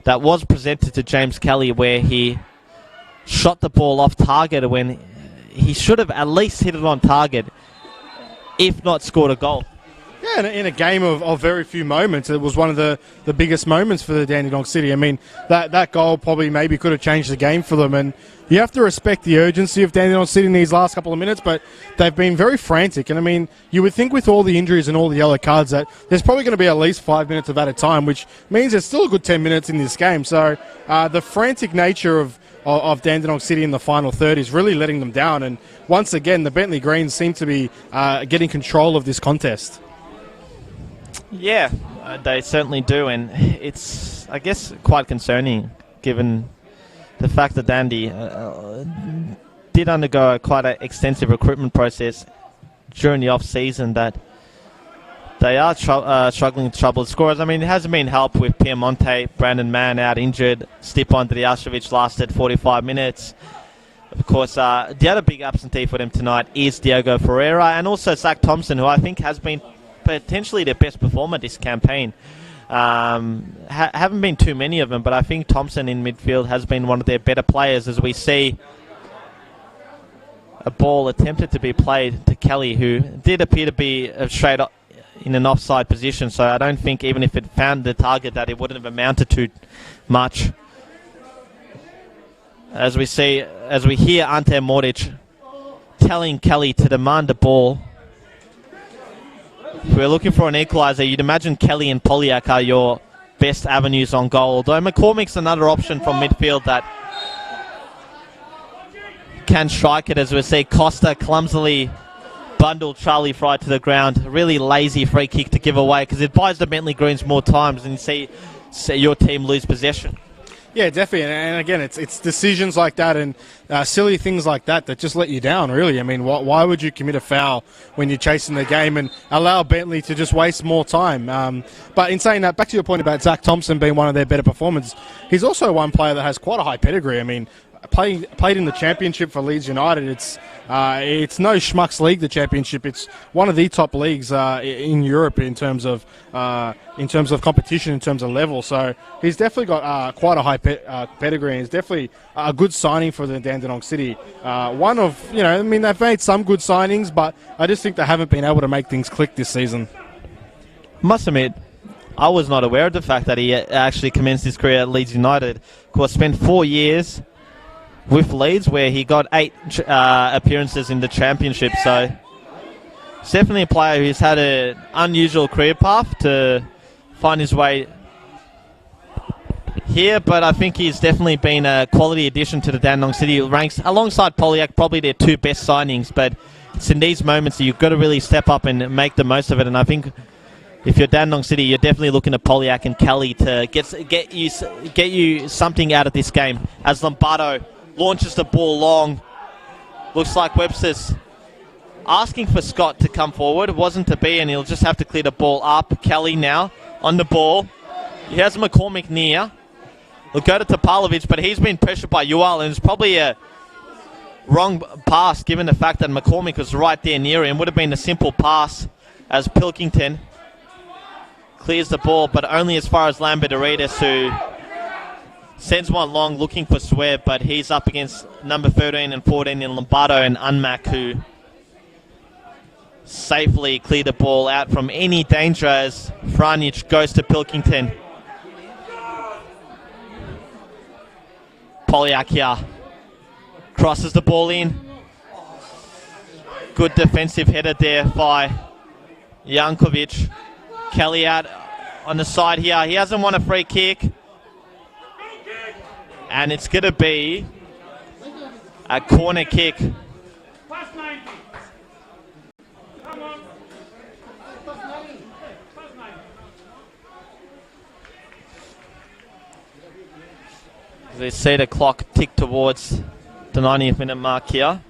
that was presented to James Kelly, where he shot the ball off target when he should have at least hit it on target, if not scored a goal. Yeah, in a game of very few moments, it was one of the biggest moments for the Dandenong City. I mean, that goal probably maybe could have changed the game for them, and you have to respect the urgency of Dandenong City in these last couple of minutes, but they've been very frantic. And I mean, you would think with all the injuries and all the yellow cards that there's probably going to be at least 5 minutes of added time, which means there's still a good 10 minutes in this game. So the frantic nature of Dandenong City in the final third is really letting them down. And once again, the Bentleigh Greens seem to be getting control of this contest. Yeah, they certainly do, and it's, I guess, quite concerning given the fact that Dandy did undergo quite an extensive recruitment process during the off-season, that they are struggling to trouble the scorers. I mean, it hasn't been helped with Piemonte, Brandon Mann out injured, Stipan Drijasevic lasted 45 minutes. Of course, the other big absentee for them tonight is Diogo Ferreira, and also Zach Thompson, who I think has been potentially their best performer this campaign. Haven't been too many of them, but I think Thompson in midfield has been one of their better players, as we see a ball attempted to be played to Kelly, who did appear to be straight up in an offside position, so I don't think even if it found the target that it wouldn't have amounted to much. As we hear Ante Moric telling Kelly to demand the ball. If we're looking for an equaliser, you'd imagine Kelly and Polyak are your best avenues on goal. Although McCormick's another option from midfield that can strike it, as we see Costa clumsily bundle Charlie Fry to the ground. A really lazy free kick to give away, because it buys the Bentleigh Greens more times and you see your team lose possession. Yeah, definitely. And again, it's decisions like that and silly things like that just let you down, really. I mean, why would you commit a foul when you're chasing the game and allow Bentleigh to just waste more time? But in saying that, back to your point about Zach Thompson being one of their better performers, he's also one player that has quite a high pedigree. I mean, played in the championship for Leeds United. It's no schmucks league, the championship. It's one of the top leagues in Europe in terms of competition, in terms of level. So he's definitely got quite a high pedigree, and he's definitely a good signing for the Dandenong City. One of, I mean, they've made some good signings, but I just think they haven't been able to make things click this season. Must admit, I was not aware of the fact that he actually commenced his career at Leeds United. Of course, spent 4 years with Leeds, where he got 8 appearances in the championship. So it's definitely a player who's had an unusual career path to find his way here, but I think he's definitely been a quality addition to the Dandenong City ranks, alongside Polyak, probably their two best signings. But it's in these moments that you've got to really step up and make the most of it. And I think if you're Dandenong City, you're definitely looking at Polyak and Kelly to get you something out of this game. As Lombardo launches the ball long, looks like Webster's asking for Scott to come forward. It wasn't to be, and he'll just have to clear the ball up. Kelly now on the ball. He has McCormick near. He'll go to Topalovic, but he's been pressured by Ual, and it's probably a wrong pass given the fact that McCormick was right there near him. Would have been a simple pass as Pilkington clears the ball, but only as far as Lambertoritis, who sends one long looking for Swear, but he's up against number 13 and 14 in Lombardo and Unmac, who safely clear the ball out from any danger as Franic goes to Pilkington. Polyak here crosses the ball in. Good defensive header there by Jankovic. Kelly out on the side here. He hasn't won a free kick. And it's going to be a corner kick. They see the clock tick towards the 90th minute mark here.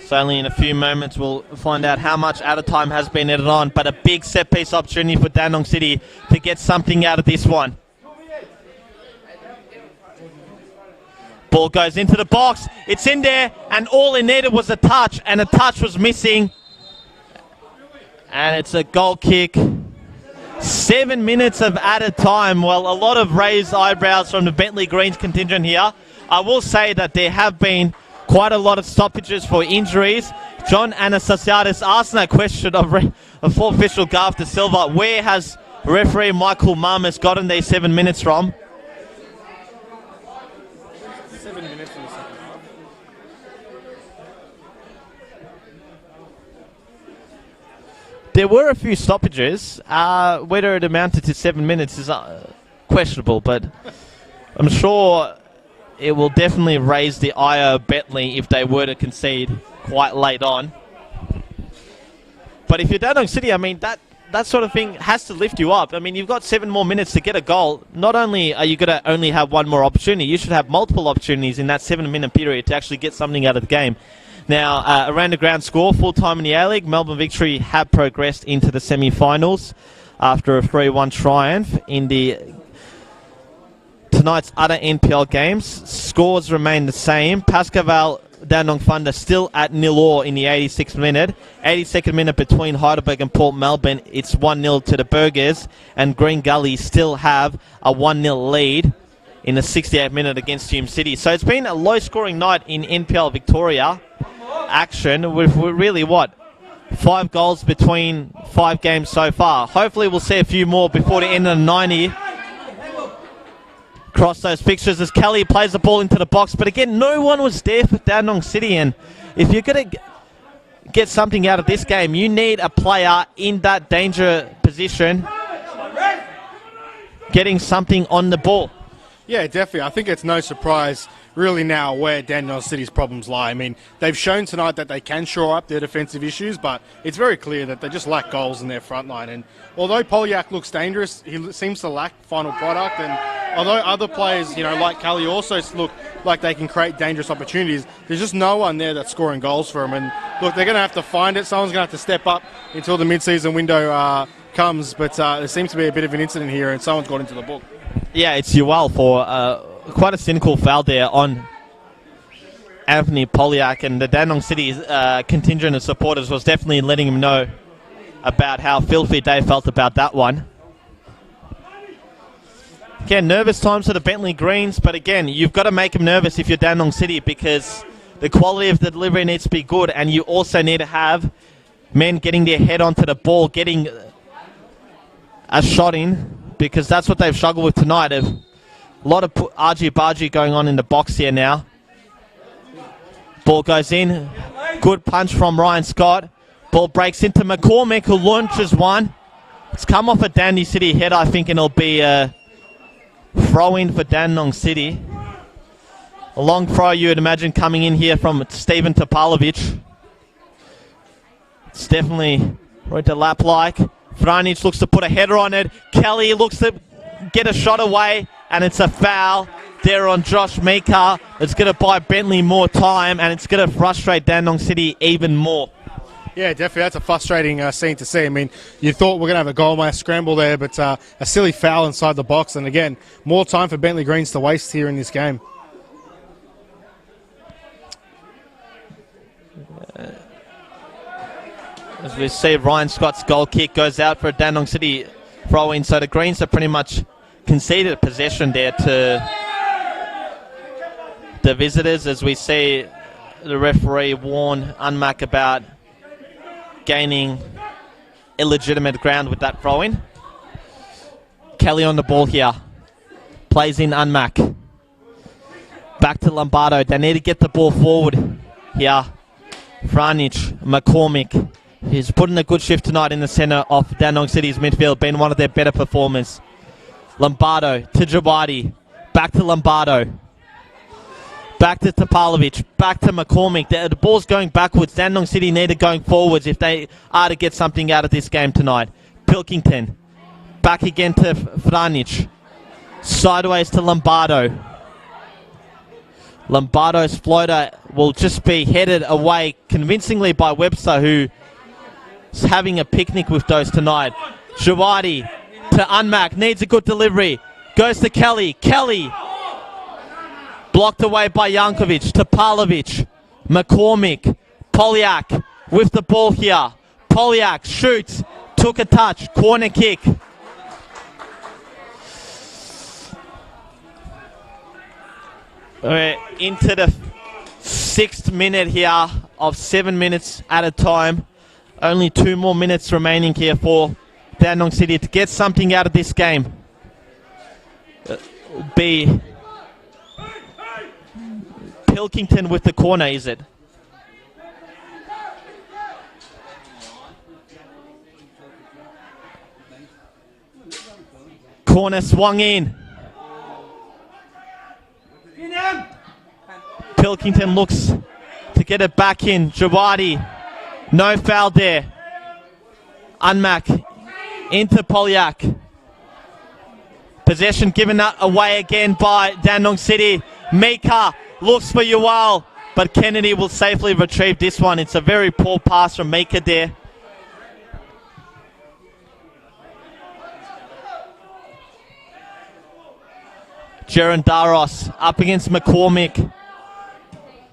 So only in a few moments we'll find out how much out of time has been added on, but a big set piece opportunity for Dandenong City to get something out of this one. Ball goes into the box, it's in there, and all it needed was a touch, and a touch was missing. And it's a goal kick. 7 minutes of added time. Well, a lot of raised eyebrows from the Bentleigh Greens contingent here. I will say that there have been quite a lot of stoppages for injuries. John Anastasiadis asked that question of fourth official Garth De Silva. Where has referee Michael Marmus gotten these 7 minutes from? 7 minutes in the second half. There were a few stoppages. Whether it amounted to 7 minutes is questionable, but I'm sure it will definitely raise the ire of Bentleigh if they were to concede quite late on. But if you're Dandenong City, I mean, that sort of thing has to lift you up. I mean, you've got 7 more minutes to get a goal. Not only are you going to only have one more opportunity, you should have multiple opportunities in that 7 minute period to actually get something out of the game. Now, around the ground score, full time in the A-League, Melbourne Victory have progressed into the semi-finals after a 3-1 triumph in tonight's other NPL games. Scores remain the same. Pascaval Dandenong Thunder still at 0-0 in the 86th minute. 82nd minute between Heidelberg and Port Melbourne. It's 1-0 to the Burgers, and Green Gully still have a 1-0 lead in the 68th minute against Hume City. So it's been a low-scoring night in NPL Victoria action with really, 5 goals between 5 games so far. Hopefully we'll see a few more before the end of the 90. Cross those fixtures as Kelly plays the ball into the box. But again, no one was there for Dandenong City. And if you're going to get something out of this game, you need a player in that danger position getting something on the ball. Yeah, definitely. I think it's no surprise really now where Dandenong City's problems lie. I mean, they've shown tonight that they can shore up their defensive issues, but it's very clear that they just lack goals in their front line. And although Polyak looks dangerous, he seems to lack final product. And although other players, like Kelly, also look like they can create dangerous opportunities, there's just no one there that's scoring goals for them. And look, they're going to have to find it. Someone's going to have to step up until the mid-season window comes. But there seems to be a bit of an incident here, and someone's got into the book. Yeah, it's Ual for quite a cynical foul there on Anthony Polyak, and the Dandenong City contingent of supporters was definitely letting him know about how filthy they felt about that one. Again, nervous times for the Bentleigh Greens, but again, you've got to make them nervous if you're Dandenong City, because the quality of the delivery needs to be good, and you also need to have men getting their head onto the ball, getting a shot in, because that's what they've struggled with tonight. A lot of argy-bargy going on in the box here now. Ball goes in. Good punch from Ryan Scott. Ball breaks into McCormick, who launches one. It's come off a Dandy City head, I think, and it'll be a throw-in for Dandenong City. A long throw, you would imagine, coming in here from Steven Topalovic. It's definitely right to lap like. Vranic looks to put a header on it. Kelly looks to get a shot away, and it's a foul there on Josh Meeker. It's going to buy Bentleigh more time, and it's going to frustrate Dandenong City even more. Yeah, definitely. That's a frustrating scene to see. I mean, you thought we're going to have a goal line scramble there, but a silly foul inside the box. And again, more time for Bentleigh Greens to waste here in this game. As we see, Ryan Scott's goal kick goes out for a Dandenong City throw-in. So the Greens have pretty much conceded possession there to the visitors, as we see the referee warn Unmac about gaining illegitimate ground with that throw-in. Kelly on the ball here. Plays in Unmac. Back to Lombardo. They need to get the ball forward here. Vranic, McCormick. He's put in a good shift tonight in the centre of Dandenong City's midfield, been one of their better performers. Lombardo to Jawadi. Back to Lombardo. Back to Topalovic. Back to McCormick. The ball's going backwards. Dandenong City need it going forwards if they are to get something out of this game tonight. Pilkington. Back again to Vranic. Sideways to Lombardo. Lombardo's floater will just be headed away convincingly by Webster, who is having a picnic with those tonight. Jawadi to Unmac. Needs a good delivery. Goes to Kelly. Kelly. Blocked away by Jankovic. Topalovic. McCormick. Polyak with the ball here. Polyak shoots. Took a touch. Corner kick. We're into the 6th minute here of 7 minutes at a time. Only 2 more minutes remaining here for Dandenong City to get something out of this game. Be Pilkington with the corner, is it? Corner swung in. Pilkington looks to get it back in. Jawadi. No foul there. Unmac into Polyak. Possession given away again by Dandenong City. Meeker looks for Yuval, but Kennedy will safely retrieve this one. It's a very poor pass from Meeker there. Gerondaros up against McCormick.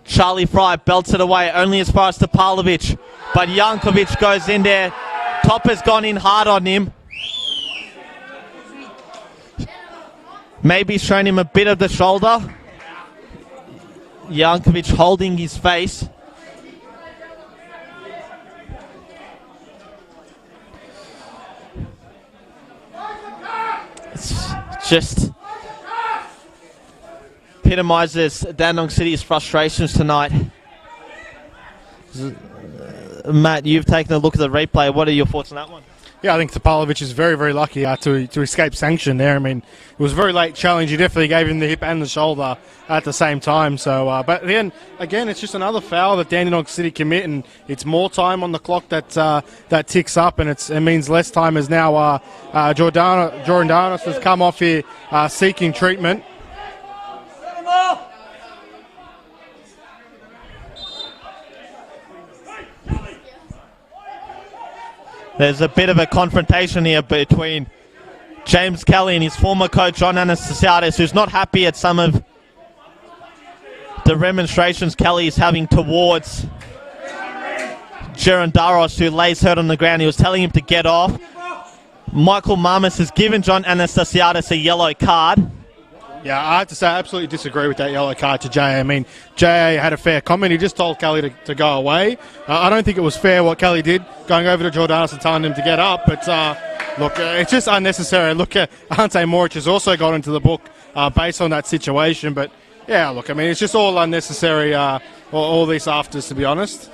Charlie Fry belts it away only as far as Topalovic, but Jankovic goes in there. Topper's gone in hard on him. Maybe showing him a bit of the shoulder. Jankovic holding his face. It's just epitomises Dandenong City's frustrations tonight. Matt, you've taken a look at the replay. What are your thoughts on that one? Yeah, I think Topalovic is very, very lucky to escape sanction there. I mean, it was a very late challenge. He definitely gave him the hip and the shoulder at the same time. So, but again, it's just another foul that Dandenong City commit, and it's more time on the clock that ticks up, and it means less time as now Jordanos has come off here seeking treatment. There's a bit of a confrontation here between James Kelly and his former coach, John Anastasiadis, who's not happy at some of the remonstrations Kelly is having towards Gerondaros, who lays hurt on the ground. He was telling him to get off. Michael Marmas has given John Anastasiadis a yellow card. Yeah, I have to say I absolutely disagree with that yellow card to Jay. I mean, Jay had a fair comment. He just told Kelly to go away. I don't think it was fair what Kelly did, going over to Jordanos and telling him to get up. But, look, it's just unnecessary. Look, Ante Moric has also got into the book based on that situation. But, yeah, look, I mean, it's just all unnecessary, all these afters, to be honest.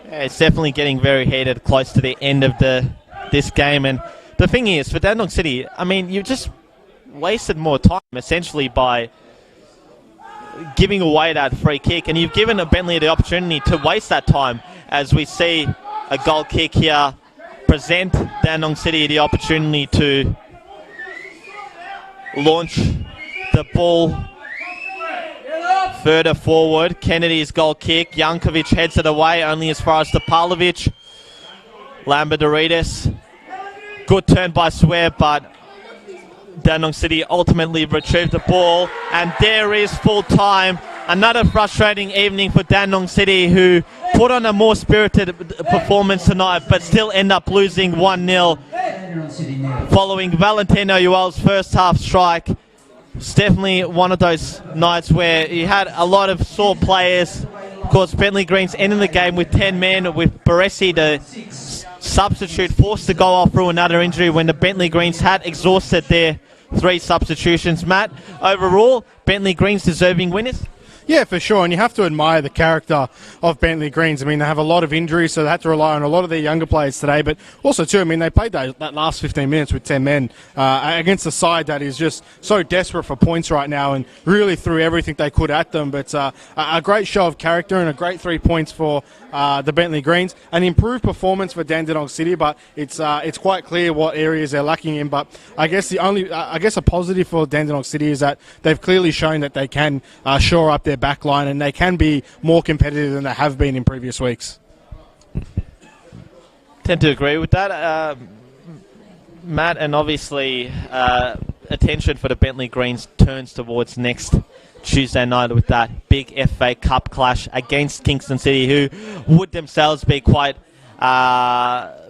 Yeah, it's definitely getting very heated close to the end of the this game. And the thing is, for Dandenong City, I mean, you just wasted more time essentially by giving away that free kick, and you've given Bentleigh the opportunity to waste that time, as we see a goal kick here present Dandenong City the opportunity to launch the ball further forward. Kennedy's goal kick. Jankovic heads it away only as far as Topalovic. Lambertarides. Good turn by Swear, but Dandenong City ultimately retrieved the ball. And there is full time. Another frustrating evening for Dandenong City, who put on a more spirited performance tonight, but still end up losing 1-0 following Valentino Uel's first half strike. It's definitely one of those nights where you had a lot of sore players. Of course, Bentleigh Greens ending the game with 10 men, with Baresi, the substitute, forced to go off through another injury when the Bentleigh Greens had exhausted their 3 substitutions. Matt, overall, Bentleigh Greens deserving winners? Yeah, for sure, and you have to admire the character of Bentleigh Greens. I mean, they have a lot of injuries, so they had to rely on a lot of their younger players today, but also, too, I mean, they played that last 15 minutes with 10 men against a side that is just so desperate for points right now and really threw everything they could at them. But a great show of character and a great 3 points for the Bentleigh Greens. An improved performance for Dandenong City, but it's quite clear what areas they're lacking in. But I guess a positive for Dandenong City is that they've clearly shown that they can shore up their back line and they can be more competitive than they have been in previous weeks. Tend to agree with that, Matt, and obviously attention for the Bentleigh Greens turns towards next Tuesday night with that big FA Cup clash against Kingston City, who would themselves be quite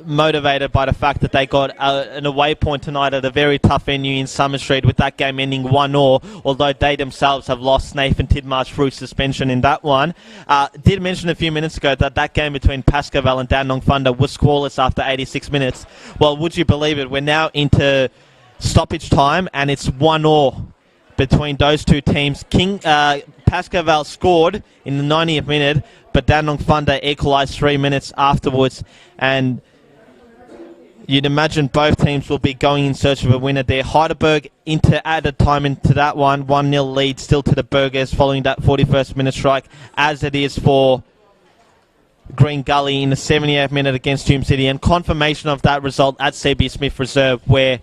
motivated by the fact that they got an away point tonight at a very tough venue in Summer Street, with that game ending 1-0, although they themselves have lost Nathan Tidmarsh through suspension in that one. Did mention a few minutes ago that game between Pascoval and Dandenong Thunder was scoreless after 86 minutes. Well, would you believe it? We're now into stoppage time and it's 1-0 between those two teams. Pascoval scored in the 90th minute, but Dandenong Thunder equalised 3 minutes afterwards, and you'd imagine both teams will be going in search of a winner there. Heidelberg added time into that one. 1-0 lead still to the Burgers following that 41st minute strike, as it is for Green Gully in the 78th minute against Hume City, and confirmation of that result at CB Smith Reserve, where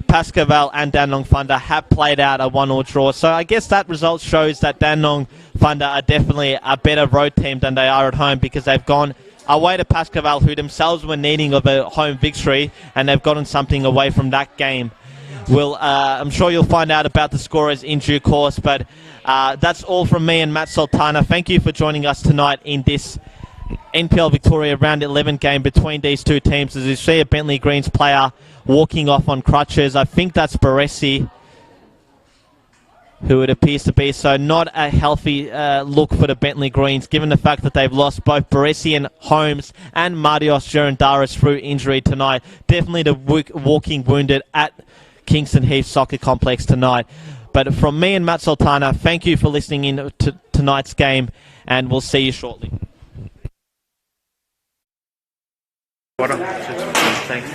Pascoval and Dandenong Thunder have played out a 1-1 draw. So I guess that result shows that Dandenong Thunder are definitely a better road team than they are at home, because they've gone away to Pascoval, who themselves were needing of a home victory, and they've gotten something away from that game. I'm sure you'll find out about the scorers in due course, but that's all from me and Matt Sultana. Thank you for joining us tonight in this NPL Victoria Round 11 game between these two teams. As you see a Bentleigh Greens player walking off on crutches. I think that's Baresi, who it appears to be. So not a healthy look for the Bentleigh Greens, given the fact that they've lost both Baresi and Holmes and Marios Gerondaris through injury tonight. Definitely the walking wounded at Kingston Heath Soccer Complex tonight. But from me and Matt Sultana, thank you for listening in to tonight's game, and we'll see you shortly. Thanks.